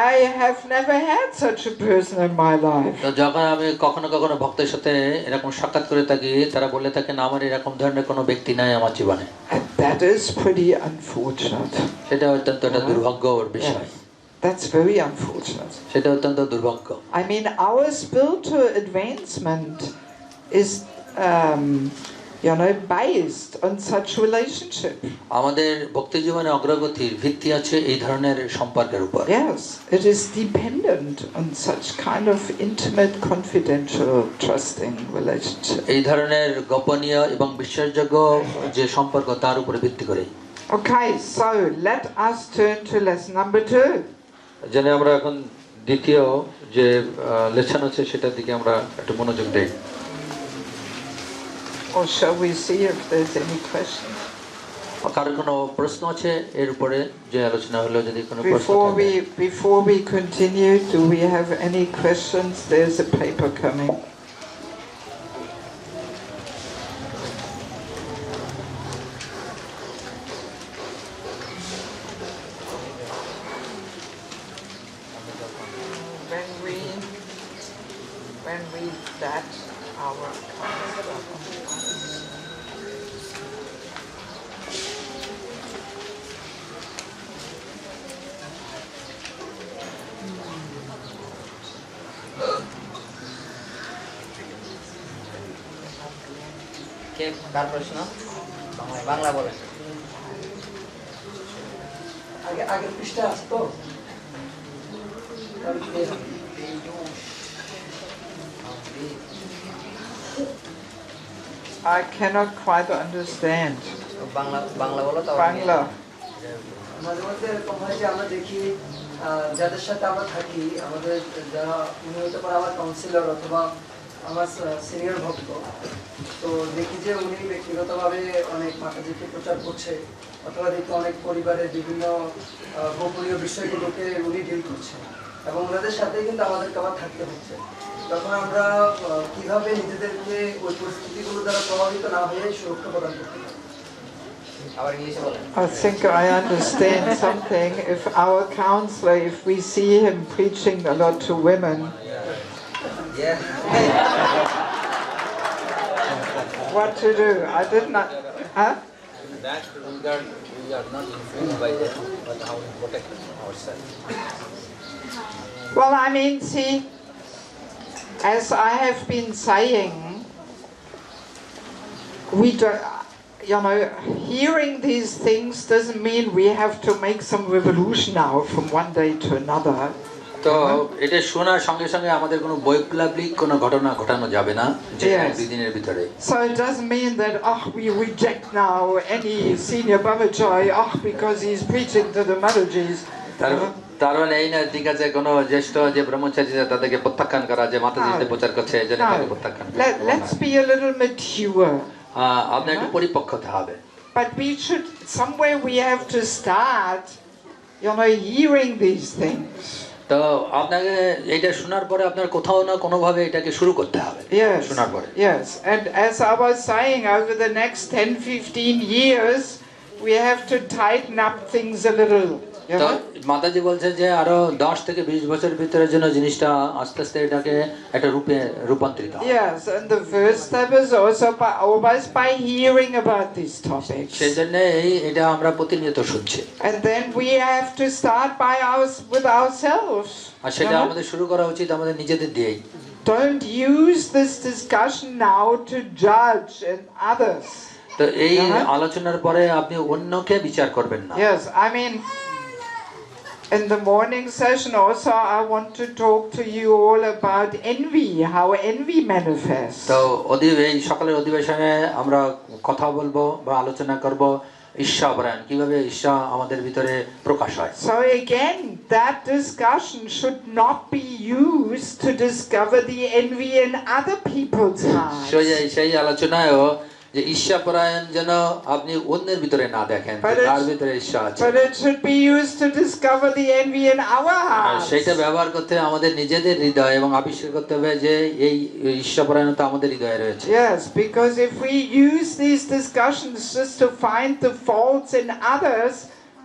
I have never had such a person in my life. তো যখন আমি কখনো ভক্তের সাথে এরকম সাক্ষাৎ করে থাকি, তারা বলে থাকেন আমার এরকম ধরনের কোনো ব্যক্তি নাই আমার জীবনে। And that is pretty unfortunate. সেটা অত্যন্ত একটা দুর্ভাগ্যর বিষয়। That's very unfortunate. সেটা অত্যন্ত দুর্ভাগ্য। I mean, our spiritual advancement is based on such relationship. আমাদের ভক্তি জীবনে অগ্রগতির ভিত্তি আছে এই ধরনের সম্পর্কের উপর। Yes, it is dependent on such kind of intimate, confidential, trusting relationship. এই ধরনের গোপনীয় এবং বিশ্বাসযোগ্য যে সম্পর্ক তার উপর ভিত্তি করে। Okay, so let us turn to lesson number 2. জেনে আমরা এখন দ্বিতীয় যে লেসন আছে সেটার দিকে আমরা একটু মনোযোগ দেই। Or shall we see if there's any questions? কারোর কোনো প্রশ্ন আছে এর উপরে যে আলোচনা হলো, যদি কোনো প্রশ্ন থাকে? Before we continue, do we have any questions? There's a paper coming. When we start our কার প্রশ্ন? বাংলা বলেন। আগের পৃষ্ঠা আছে তো? I cannot quite understand. Bangla বলো তো। বাংলা। মাঝে মধ্যে এরকম হয় যে আমরা দেখি যাদের সাথে আমরা থাকি, আমাদের যারা উনি হতে পারে আমার কাউন্সিলর অথবা আমার সিনিয়র ভক্ত, তো দেখি যে উনি ব্যক্তিগতভাবে অনেক মাতাজিকে প্রচার করছে, অথবা দেখি অনেক পরিবারের বিভিন্ন গোপনীয় বিষয়গুলোকে উনি ডিল করছে, এবং ওনাদের সাথে কিন্তু আমাদেরকে আবার থাকতে হচ্ছে। তখন আমরা কিভাবে নিজেদেরকে ওই পরিস্থিতিগুলো দ্বারা প্রভাবিত না হয়ে সুরক্ষা প্রদান করতে পারি? I think I understand something. If our counselor, if we see him preaching a lot to women, what to do? I did not. Huh? In that regard, we are not influenced by them, but how we protect ourselves. Well, I mean, see, as I have been saying, we don't. Hearing these things doesn't mean we have to make some revolution now from one day to another. তো এটা শোনার সঙ্গে সঙ্গে আমাদের কোনো বৈপ্লবিক কোনো ঘটনা ঘটানো যাবে না যে দুই দিনের ভিতরে। So it doesn't mean that we reject now any senior Babaji because he's preaching to the Matajis. তার মানে এই না ঠিক আছে কোনো জ্যেষ্ঠ যে ব্রহ্মচারী তাদেরকে প্রত্যাখ্যান করা, যে মাতাজিদের প্রচার করছে এই জন্য তাকে প্রত্যাখ্যান। Let's be a little mature. আপনার একটু পরিপক্ক হতে হবে। But we should, somewhere we have to start, hearing these things. তো আপনাকে এটা শোনার পরে আপনার কোথাও না কোনোভাবে এটাকে শুরু করতে হবে Yes. শোনার পরে Yes. And as I was saying, over the next 10-15 years, we have to tighten up things a little. You তো know? মাতাজি বলছে যে আরো 10 থেকে 20 বছর ভিতরের জন্য জিনিসটা আস্তে আস্তে এটাকে একটা রূপে রূপান্তরিত হয়। Yes, and the first step is also always by hearing about these topics. সেজন্য এটা আমরা প্রতিনিয়ত শুনছি। And then we have to start with ourselves. আর সেটা you know? আমাদের শুরু করা উচিত আমাদের নিজেদের দিয়েই। Don't use this discussion now to judge others. তো এই আলোচনার পরে আপনি অন্যকে বিচার করবেন না। Yes, I mean, in the morning session also I want to talk to you all about envy, how envy manifests. তো এই সকালের অধিবেশনে আমরা কথা বলবো বা আলোচনা করব ঈর্ষাপরায়ণ কিভাবে ঈর্ষা আমাদের ভিতরে প্রকাশ হয়। So again, that discussion should not be used to discover the envy in other people's hearts. সেই আলোচনায়ও যে ঈর্ষাপরায়ণ যেন আপনি অন্যের ভিতরে না দেখেন তার ভিতরে ঈর্ষা আছে। But it should be used to discover the envy in our hearts. সেটা ব্যবহার করতে আমাদের নিজেদের হৃদয় এবং আবিষ্কার করতে হবে যে এই ঈর্ষাপরায়ণতা আমাদের হৃদয়ে রয়েছে। Yes, because if we use these discussions just to find the faults in others,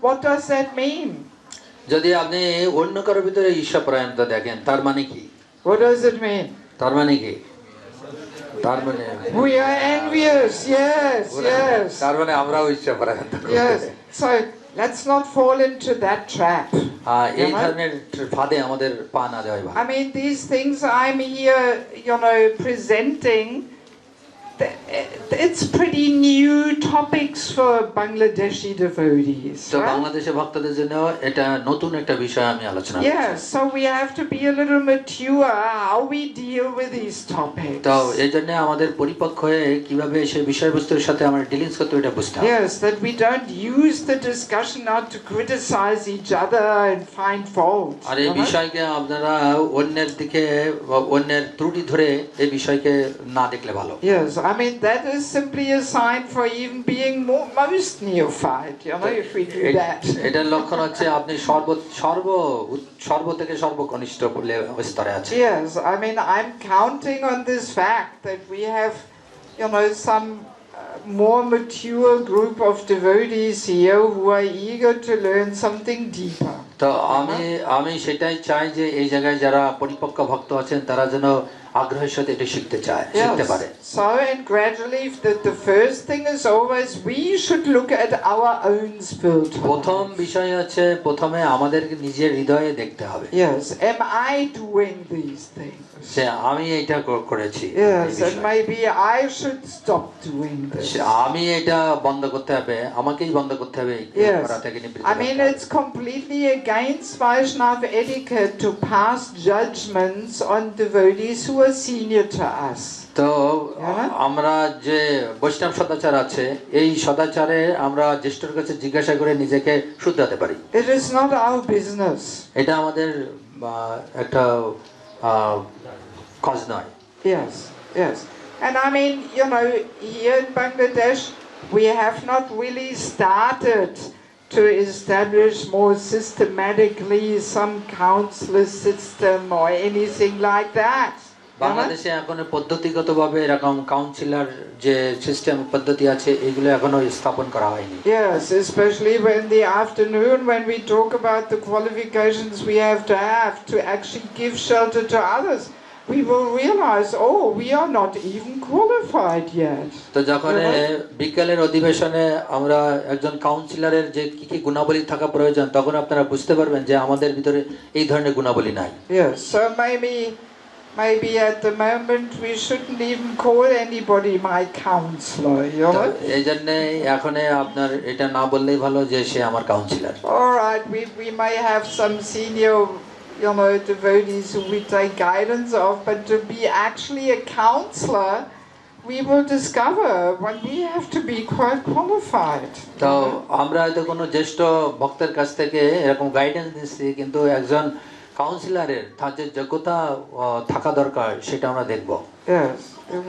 what does that mean? যদি আপনি অন্য কারোর ভিতরে ঈর্ষাপরায়ণতা দেখেন তার মানে কি? What does it mean? তার মানে কি? তার মানে we are envious. Yes, yes. তার মানে আমরাও ঈর্ষাপরায়ণ। Yes. So let's not fall into that trap. এই ধরনের ফাঁদে আমাদের পা না দেওয়াই ভালো। I mean, these things I'm here, presenting, it's pretty new topics for Bangladeshi devotees. তো বাংলাদেশের ভক্তদের জন্য এটা নতুন একটা বিষয় আমি আলোচনা করছি। Yes, so we have to be a little mature how we deal with these topics. তো এইজন্য আমাদের পরিপক্ক হয়ে কিভাবে সেই বিষয়বস্তুর সাথে আমরা ডিলিংস করতে এটা বুঝতে হবে। Yes, that we don't use the discussion not to criticize each other and find fault. আর এই বিষয়কে আপনারা অন্যের দিকে অন্যের ত্রুটি ধরে এই বিষয়কে না দেখলে ভালো। Yes, I mean that is simply a sign for even being most neophyte, if we do that. এটার লক্ষণ হচ্ছে আপনি সর্ব থেকে সর্বকনিষ্ঠ স্তরে আছেন। Yes, I mean I'm counting on this fact that we have, some more mature group of devotees here who are eager to learn something deeper. তো আমি সেটাই চাই যে এই জায়গায় যারা পরিপক্ক ভক্ত আছেন তারা যেন আগ্রহের সাথে এটা শিখতে পারে। So and gradually the first thing is always we should look at our own spiritual. প্রথম বিষয় হচ্ছে প্রথমে আমাদের নিজের হৃদয়ে দেখতে হবে। Yes, am I doing these things? সে আমি এটা করেছি। Yes, and maybe I should stop doing this. আমি এটা বন্ধ করতে হবে, আমাকেই বন্ধ করতে হবে এই করা থেকে নিবৃত্ত। I mean it's completely against Vaishnava etiquette to pass judgments on devotees who are senior to us. তো আমরা যে বৈষ্ণব সদাচার আছে এই সদাচারে আমরা জ্যেষ্ঠর কাছে জিজ্ঞাসা করে নিজেকে শুধরাতে পারি। It is not our business. এটা আমাদের একটা কাজ নয়। Yes, yes. And I mean, here in Bangladesh we have not really started to establish more systematically some counselor system or anything like that. বাংলাদেশে এখনো পদ্ধতিগতভাবে এরকম কাউন্সিলর যে সিস্টেম পদ্ধতি আছে এগুলো এখনো স্থাপন করা হয়নি। Yes, especially when the afternoon when we talk about the qualifications we have to actually give shelter to others, we will realize, we are not even qualified yet. তো যখন বিকেলের অধিবেশনে আমরা একজন কাউন্সিলরের যে কি গুণাবলী থাকা প্রয়োজন তখন আপনারা বুঝতে পারবেন যে আমাদের ভিতরে এই ধরনের গুণাবলী নাই। Yes, so maybe at the moment we shouldn't even call anybody my counselor, এই জন্য এখন আপনার এটা না বললেই ভালো যে সে আমার councillor. All right, we may have some senior devotees who we take guidance of, but to be actually a counselor, we will discover when we have to be quite qualified. তো আমরা হয়তো কোনো জ্যেষ্ঠ ভক্তের কাছ থেকে এরকম গাইডেন্স নিচ্ছি কিন্তু একজন কাউন্সিলরের তার যে যোগ্যতা থাকা দরকার সেটা আমরা দেখব। Yes,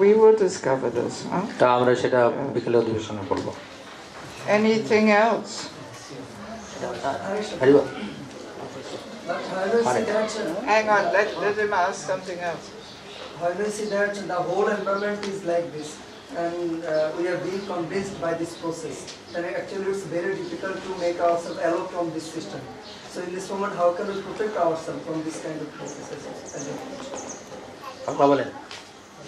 we will discover this. তা আমরা সেটা বিকেলে অধিবেশনে করব। Anything else? Horrible. But when we see that, Hang on, let him ask something else. when we see that the whole environment is like this, and we are being convinced by this process, then actually it's very difficult to make ourselves alone from this system. So in this moment, how can we protect ourselves from this kind of processes? কথা বলেন।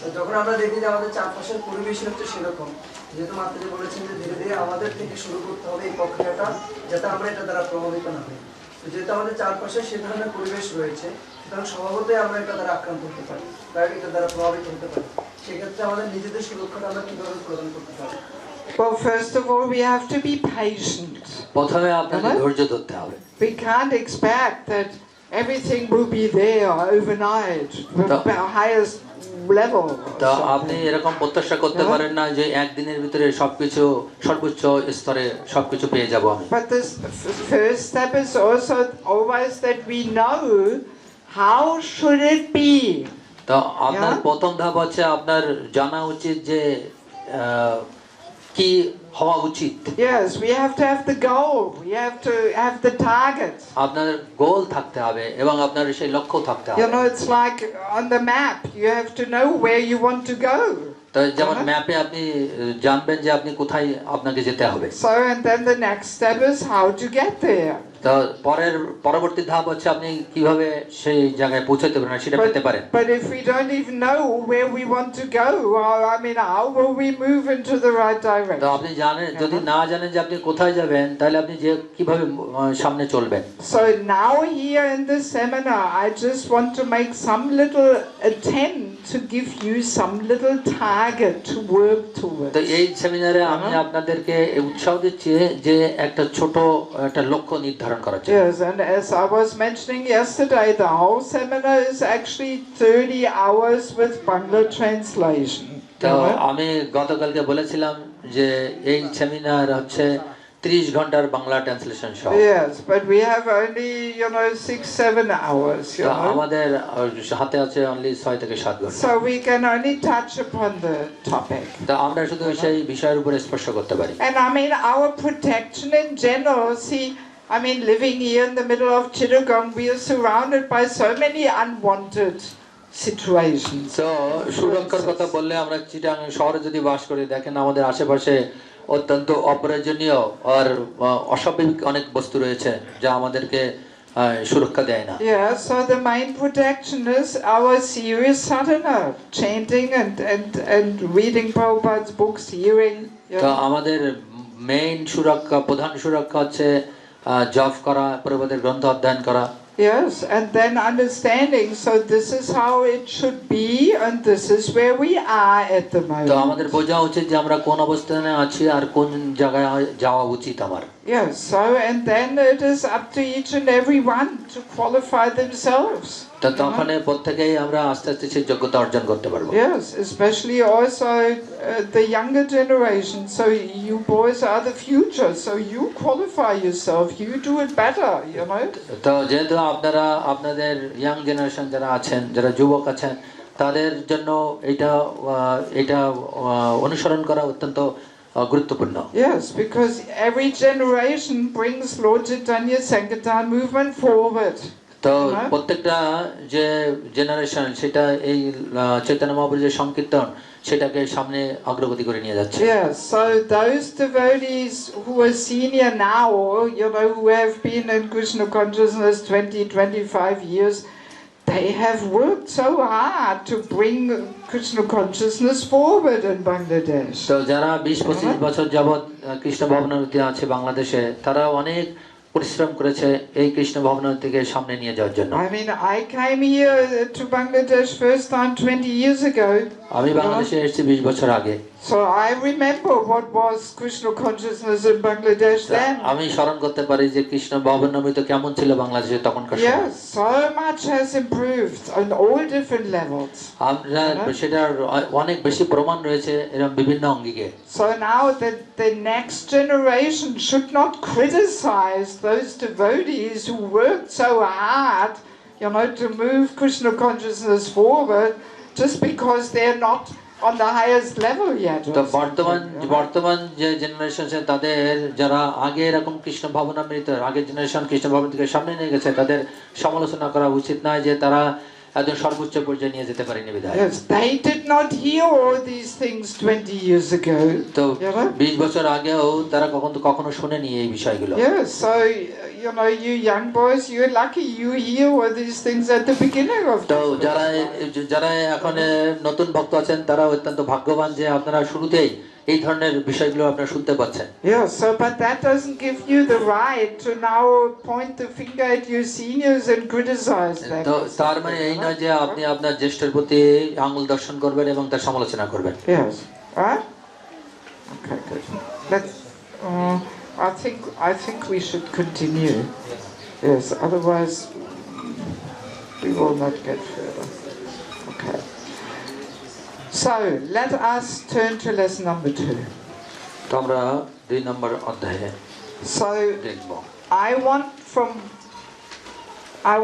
তো যখন আমরা দেখি যে আমাদের চারপাশের পরিবেশ হচ্ছে সেরকম, যেহেতু মাতাজি বলেছেন যে ধীরে ধীরে আমাদের থেকে শুরু করতে হবে এই প্রক্রিয়াটা, যাতে আমরা এটা দ্বারা প্রভাবিত না হই। তো যেহেতু আমাদের চারপাশে সে ধরনের পরিবেশ রয়েছে, সুতরাং স্বভাবতই আমরা এটা দ্বারা আক্রান্ত হতে পারি বা এটা দ্বারা প্রভাবিত হতে পারি। সেক্ষেত্রে আমাদের নিজেদের সুরক্ষাটা আমরা কিভাবে প্রদান করতে পারি? Well, first of all, we have to be patient. প্রথমে আপনাকে ধৈর্য ধরতে হবে। We can't expect that everything will be there overnight with the highest level. তো আপনি এরকম প্রত্যাশা করতে পারেন না যে একদিনের ভিতরে সবকিছু সর্বোচ্চ স্তরে সবকিছু পেয়ে যাব আমি। But this first step is also always that we know how should it be. তো আপনার প্রথম ধাপ হচ্ছে আপনার জানা উচিত যে কি হওয়া উচিত। Yes, we have to have the goal. We have to have the target. আপনার গোল থাকতে হবে এবং আপনার সেই লক্ষ্য থাকতে হবে। You know, it's like on the map. You have to know where you want to go. তো যেমন ম্যাপে আপনি জানবেন যে আপনি কোথায় আপনাকে যেতে হবে। So and then the next step is how to get there. তো পরবর্তী ধাপ হচ্ছে আপনি কিভাবে সেই জায়গায় পৌঁছাতে পারেন সেটা পেতে পারেন। But if we don't even know where we want to go, I mean, how will we move into the right direction? তো আপনি জানেন, যদি না জানেন যে আপনি কোথায় যাবেন, তাহলে আপনি যে কিভাবে সামনে চলবেন। So now here in this seminar, I just want to make some little attempt to give you some little target to work towards. তো এই সেমিনারে আমি আপনাদেরকে উৎসাহ দিচ্ছি যে একটা ছোট একটা লক্ষ্য নির্ধারণ করার জন্য। Yes, and as I was mentioning yesterday, the whole seminar is actually 30 hours with Bangla translation. তো আমি গতকালকে বলেছিলাম যে এই সেমিনার হচ্ছে 30 ঘন্টার বাংলা ট্রান্সলেশন সহ। Yes, but we have only 6-7 hours. আমাদের হাতে আছে only 6 থেকে 7 ঘন্টা। So we can only touch upon the topic. তো আমরা শুধু সেই বিষয়ের উপর স্পর্শ করতে পারি। And I mean, our protection in general, see, I mean, living here in the middle of Chittagong, we are surrounded by so many unwanted situations. তো সুরক্ষার কথা বললে আমরা চিটাগাং শহরে যদি বাস করি, দেখেন আমাদের আশেপাশে অত্যন্ত অপ্রয়োজনীয় আর অস্বাভাবিক অনেক বস্তু রয়েছে যা আমাদেরকে সুরক্ষা দেয় না। Yeah, so the main protection is our serious sadhana, chanting and reading Prabhupada's books, hearing. তো আমাদের মেইন সুরক্ষা, প্রধান সুরক্ষা হচ্ছে জপ করা, প্রভুপাদের গ্রন্থ অধ্যয়ন করা। Yes, and then understanding, so this is how it should be and this is where we are at the moment. তো আমাদের বোঝা উচিত যে আমরা কোন অবস্থানে আছি আর কোন জায়গায় যাওয়া উচিত আমার। Yes, so and then it is up to each and every one to qualify themselves. তো তখন প্রত্যেকেই আমরা আস্তে আস্তে সেই যোগ্যতা অর্জন করতে পারবো। Yes, especially also the younger generation. So you boys are the future. So you qualify yourself. You do it better, you know. তো যেহেতু আপনারা আপনাদের ইয়াং জেনারেশন যারা আছেন, যারা যুবক আছেন, তাদের জন্য এটা অনুসরণ করা অত্যন্ত গুরুত্বপূর্ণ। Yes, because every generation brings Lord Chaitanya Sankirtan movement forward. তো প্রত্যেকটা যে জেনারেশন সেটা এই চৈতন্য মহাপ্রভুর সংকীর্তন সেটাকে সামনে অগ্রগতি করে নিয়ে যাচ্ছে। Yes, so those devotees who are senior now, who have been in Krishna consciousness 20-25 years, they have worked so hard to bring Krishna consciousness forward in Bangladesh. তো যারা 20-25 বছর যাবত কৃষ্ণ ভাবনামৃতি আছে বাংলাদেশে, তারা অনেক পরিশ্রম করেছে এই কৃষ্ণ ভাবনামৃতিকে সামনে নিয়ে যাওয়ার জন্য। I mean, I came here to Bangladesh first time 20 years ago. আমি বাংলাদেশে এসেছি 20 বছর আগে। So I remember what was Krishna consciousness in Bangladesh then. আমি স্মরণ করতে পারি যে কৃষ্ণ ভাবনামৃত কেমন ছিল বাংলাদেশে তখনকার সময়। Yes, so much has improved on all different levels. আমরা সেটার অনেক বেশি প্রমাণ রয়েছে এরকম বিভিন্ন অঙ্গিকে। So now the next generation should not criticize those devotees who worked so hard, to move Krishna consciousness forward, just because they're not on the highest level yet. তো বর্তমান যে জেনারেশন আছে তাদের যারা আগে এরকম কৃষ্ণ ভাবনামৃত আগের জেনারেশন কৃষ্ণ ভাবনা থেকে সামনে নিয়ে গেছে তাদের সমালোচনা করা উচিত নয় যে তারা একদম সর্বোচ্চ পর্যায়ে নিয়ে যেতে পারেনি বিধায়। Yes, they did not hear all these things 20 years ago. তো 20 বছর আগেও তারা কখনো শুনেনি এই বিষয়গুলো। Yes, so you young boys, you're lucky you hear all these things at the beginning of. তো যারা এখন নতুন ভক্ত আছেন তারা অত্যন্ত ভাগ্যবান যে আপনারা শুরুতেই এই ধরনের বিষয়গুলো আপনারা শুনতে পাচ্ছেন। Yeah, so but that doesn't give you the right to now point the finger at your seniors and criticize them. তো তার মানে এই নয় যে আপনি আপনার জ্যেষ্ঠের প্রতি আঙুল দর্শন করবেন এবং তার সমালোচনা করবেন। Yes. Right? Okay, good. Let's I think we should continue. Yes, otherwise we will not get further. Okay. So, let us turn to lesson number 2. তো আমরা 2 নম্বর অধ্যায়ে So, দেখব। I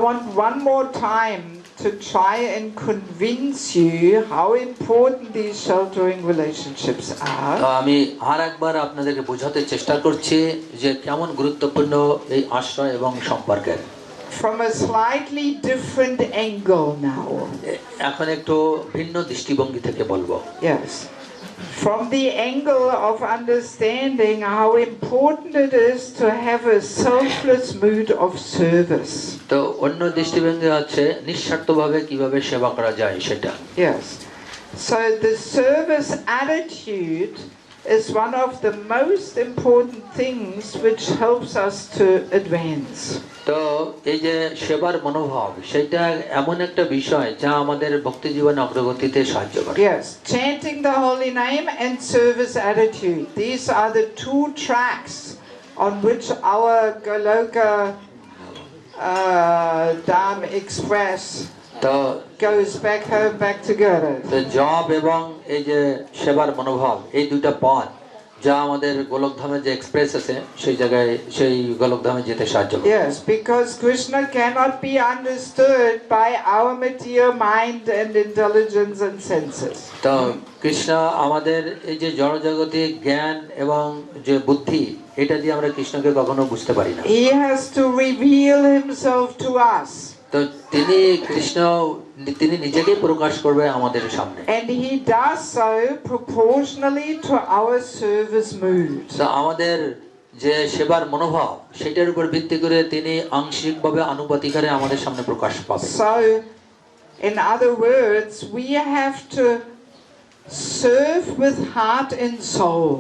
want one more time to try and convince you how important these sheltering relationships are. তো আমি আরেকবার আপনাদেরকে বোঝাতে চেষ্টা করছি যে কেমন গুরুত্বপূর্ণ এই আশ্রয় এবং সম্পর্কের। From a slightly different angle now. এখন একটু ভিন্ন দৃষ্টিভঙ্গি থেকে বলবো। Yes. From the angle of understanding how important it is to have a selfless mood of service. তো অন্য দৃষ্টিভঙ্গি আছে নিঃস্বার্থভাবে কিভাবে সেবা করা যায় সেটা। Yes. So the service attitude is one of the most important things which helps us to advance. তো এই যে সেবার মনোভাব সেটা এমন একটা বিষয় যা আমাদের ভক্তি জীবনে অগ্রগতিতে সাহায্য করে। Yes, chanting the holy name and service attitude. These are the 2 tracks on which our Goloka Dham Express তো goes back home, back together. তো জপ এবং এই যে সেবার মনোভাব এই দুইটা পথ যা আমাদের গোলকধামে যে এক্সপ্রেস আছে সেই জায়গায় সেই গোলকধামে যেতে সাহায্য করে। Yes, because Krishna cannot be understood by our material mind and intelligence and senses. তো কৃষ্ণ আমাদের এই যে জড়জগতিক জ্ঞান এবং যে বুদ্ধি এটা দিয়ে আমরা কৃষ্ণকে কখনো বুঝতে পারি না। He has to reveal himself to us. তো তিনি নিজেকে প্রকাশ করবে আমাদের সামনে। And he does so proportionally to our service mood. তো আমাদের যে সেবার মনোভাব সেটার উপর ভিত্তি করে তিনি আংশিকভাবে আনুপাতিক হারে আমাদের সামনে প্রকাশ পাবে। So in other words, we have to serve with heart and soul.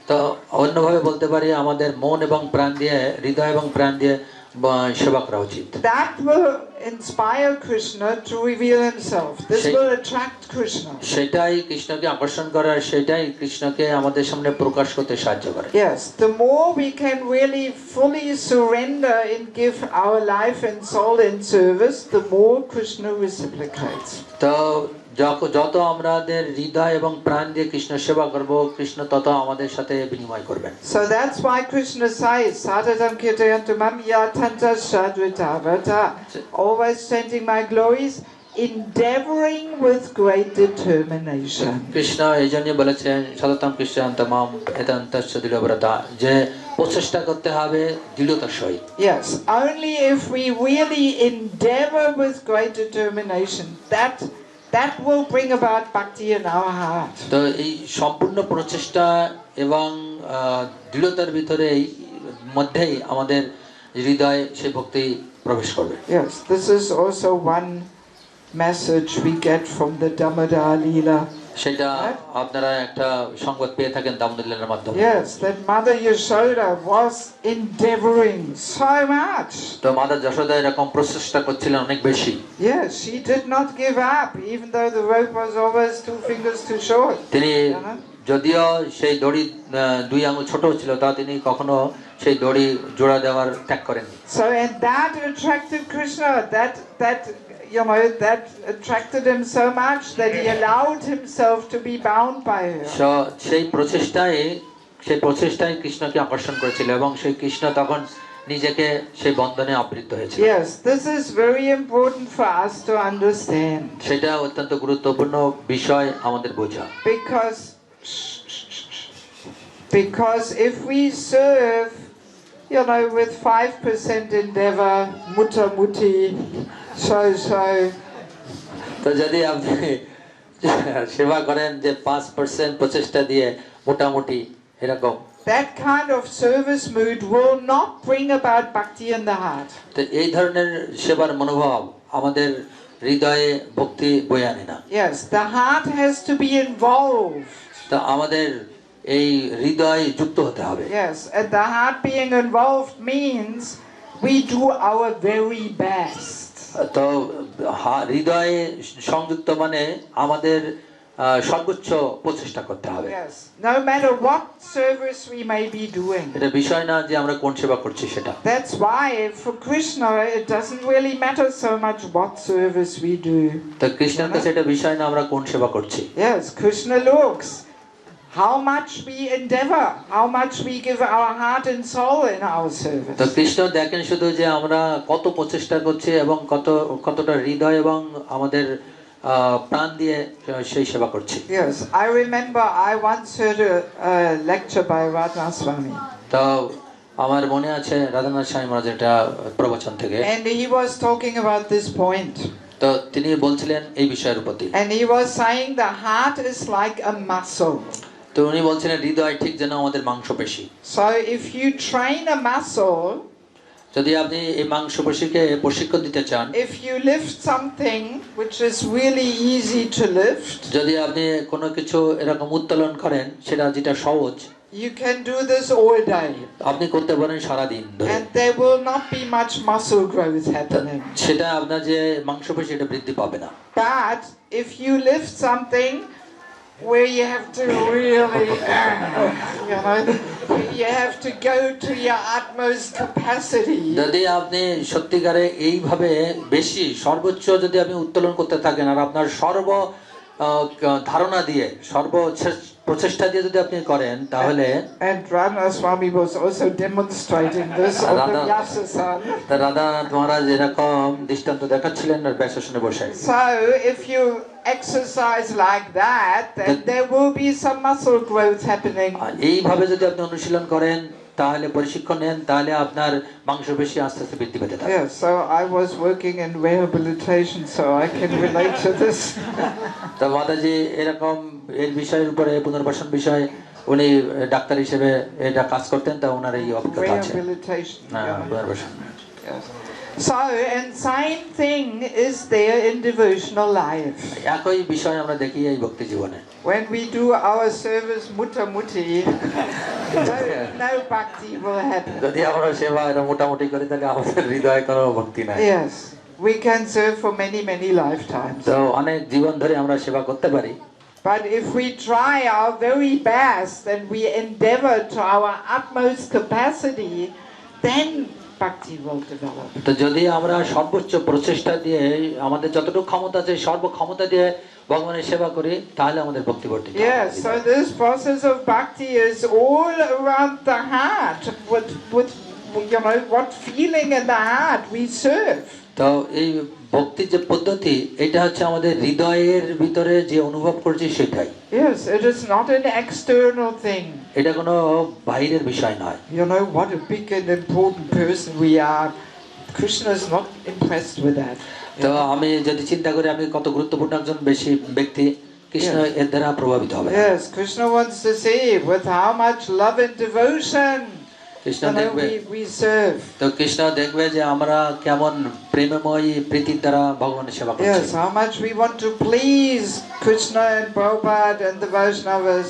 তো অন্যভাবে বলতে পারি আমাদের মন এবং প্রাণ দিয়ে হৃদয় এবং প্রাণ দিয়ে সেবা করা উচিত। That will inspire Krishna to reveal himself. This will attract Krishna. সেটাই কৃষ্ণকে আকর্ষণ করে আর সেটাই কৃষ্ণকে আমাদের সামনে প্রকাশ করতে সাহায্য করে। Yes, the more we can really fully surrender and give our life and soul in service, the more Krishna reciprocates. তো যত আমাদের হৃদয় এবং প্রাণ দিয়ে কৃষ্ণ সেবা করব কৃষ্ণ তত আমাদের সাথে বিনিময় করবেন। So that's why Krishna says, Sadatam Kirtayantumam Yatanta Shadritavata, always chanting my glories, endeavoring with great determination. Krishna এই জন্য বলেছেন সততম কৃষ্ণান্তমাম এতান্তস্য দৃঢ়ব্রতা যে প্রচেষ্টা করতে হবে দৃঢ়তার সহিত। Yes, only if we really endeavor with great determination, that will bring about bhakti in our heart. তো এই সম্পূর্ণ প্রচেষ্টা এবং দৃঢ়তার ভিতরে মধ্যেই আমাদের হৃদয়ে সেই ভক্তি প্রবেশ করবে। Yes, this is also one message we get from the Damodar Leela. সেটা আপনারা একটা সংবাদ পেয়ে থাকেন দামোদর লীলার মাধ্যমে। Yes, that Mother Yashoda was endeavoring so much. তো মাতা যশোদা এরকম প্রচেষ্টা করছিলেন অনেক বেশি। Yes, she did not give up even though the rope was always 2 fingers too short. তিনি যদিও সেই দড়ি 2 আঙুল ছোট ছিল তা তিনি কখনো সেই দড়ি জোড়া দেওয়ার ত্যাগ করেননি। So and that attracted Krishna, that attracted him so much that he allowed himself to be bound by her. সেই প্রচেষ্টায় কৃষ্ণকে আকর্ষণ করেছিল এবং সেই কৃষ্ণ তখন নিজেকে সেই বন্ধনে আবৃত হয়েছিল। Yes, this is very important for us to understand. সেটা অত্যন্ত গুরুত্বপূর্ণ বিষয় আমাদের বোঝা। Because if we serve, with 5% endeavor, mutti, so. তো যদি আপনি সেবা করেন যে 5% প্রচেষ্টা দিয়ে মোটামুটি এরকম, that kind of service mood will not bring about bhakti in the heart. তো এই ধরনের সেবার মনোভাব আমাদের হৃদয়ে ভক্তি বয়ে আনে না। Yes, the heart has to be involved. তো আমাদের এই হৃদয় যুক্ত হতে হবে। Yes, and the heart being involved means we do our very best. তো হৃদয়ে সংযুক্ত মানে আমাদের সর্বোচ্চ প্রচেষ্টা করতে হবে। Yes, no matter what service we may be doing. এটা বিষয় না যে আমরা কোন সেবা করছি সেটা। That's why for Krishna it doesn't really matter so much what service we do. তো কৃষ্ণের কাছে এটা বিষয় না আমরা কোন সেবা করছি। Yes, Krishna looks how much we endeavor, how much we give our heart and soul in our service. তো কৃষ্ণ দেখেন শুধু যে আমরা কত প্রচেষ্টা করছি এবং কতটা হৃদয় এবং আমাদের প্রাণ দিয়ে সেই সেবা করছি। Yes, I remember I once heard a lecture by Radha Swami. তো আমার মনে আছে রাধানাথ স্বামী মহারাজের একটা প্রবচন থেকে, and he was talking about this point. তো তিনি বলছিলেন এই বিষয়ের প্রতি, and he was saying the heart is like a muscle. তো উনি বলছিলেন হৃদয় ঠিক যেন আমাদের মাংসপেশি। So if you train a muscle, যদি আপনি এই মাংসপেশিকে প্রশিক্ষণ দিতে চান, if you lift something which is really easy to lift, যদি আপনি কোনো কিছু এরকম উত্তোলন করেন সেটা যেটা সহজ, you can do this all day. আপনি করতে পারেন সারা দিন ধরে, and there will not be much muscle growth happening. সেটা আপনার যে মাংসপেশি এটা বৃদ্ধি পাবে না। But if you lift something where you have to really, you have to go to your utmost capacity. যদি আপনি সত্যিকারে এইভাবে বেশি সর্বোচ্চ যদি আপনি উত্তোলন করতে থাকেন আর আপনার সর্ব ধারণা দিয়ে সর্ব প্রচেষ্টা দিয়ে যদি আপনি করেন তাহলে, and Radha Swami was also demonstrating this on the Vyasasana. Radhanath মহারাজ এরকম দৃষ্টান্ত দেখাচ্ছিলেন আর ব্যাসাসনে বসে। So if you exercise like that, then there will be some muscle growth happening. এইভাবে যদি আপনি অনুশীলন করেন তাহলে প্রশিক্ষণ নেন তাহলে আপনার মাংসপেশি আস্তে আস্তে বৃদ্ধি পেতে থাকে। Yes, so I was working in rehabilitation, so I can relate to this. তো মাতাজি এরকম এই বিষয়ের উপরে পুনর্বাসন বিষয় উনি ডাক্তার হিসেবে এটা কাজ করতেন, তা ওনার এই অভিজ্ঞতা আছে। Rehabilitation. পুনর্বাসন। Yes. So, and same thing is there in devotional life. একই বিষয় আমরা দেখি এই ভক্তি জীবনে। When we do our service mutti, no bhakti will happen. যদি আমরা সেবা এটা মোটামুটি করি তাহলে আমাদের হৃদয়ে কোনো ভক্তি নাই। Yes, we can serve for many lifetimes. তো অনেক জীবন ধরে আমরা সেবা করতে পারি। But if we try our very best and we endeavor to our utmost capacity, then bhakti will develop. তো যদি আমরা সর্বোচ্চ প্রচেষ্টা দিয়ে আমাদের যতটুকু ক্ষমতা আছে সর্ব ক্ষমতা দিয়ে ভগবানের সেবা করি তাহলে আমাদের ভক্তি বর্তি। Yes, so this process of bhakti is all around the heart. With what feeling in the heart we serve. তো এই ভক্তির যে পদ্ধতি এটা হচ্ছে আমাদের হৃদয়ের ভিতরে যে অনুভব করছি সেটাই। Yes, it is not an external thing. এটা কোনো বাইরের বিষয় নয়। What a big and important person we are. Krishna is not impressed with that. তো আমি যদি চিন্তা করি আমি কত গুরুত্বপূর্ণ একজন বেশি ব্যক্তি, কৃষ্ণ এর দ্বারা প্রভাবিত হবে। Yes, Krishna wants to see with how much love and devotion Krishna দেখবে, we serve. তো কৃষ্ণ দেখবে যে আমরা কেমন প্রেমময় প্রীতির দ্বারা ভগবানের সেবা করছি। Yes, how much we want to please Krishna and Prabhupada and the Vaishnavas.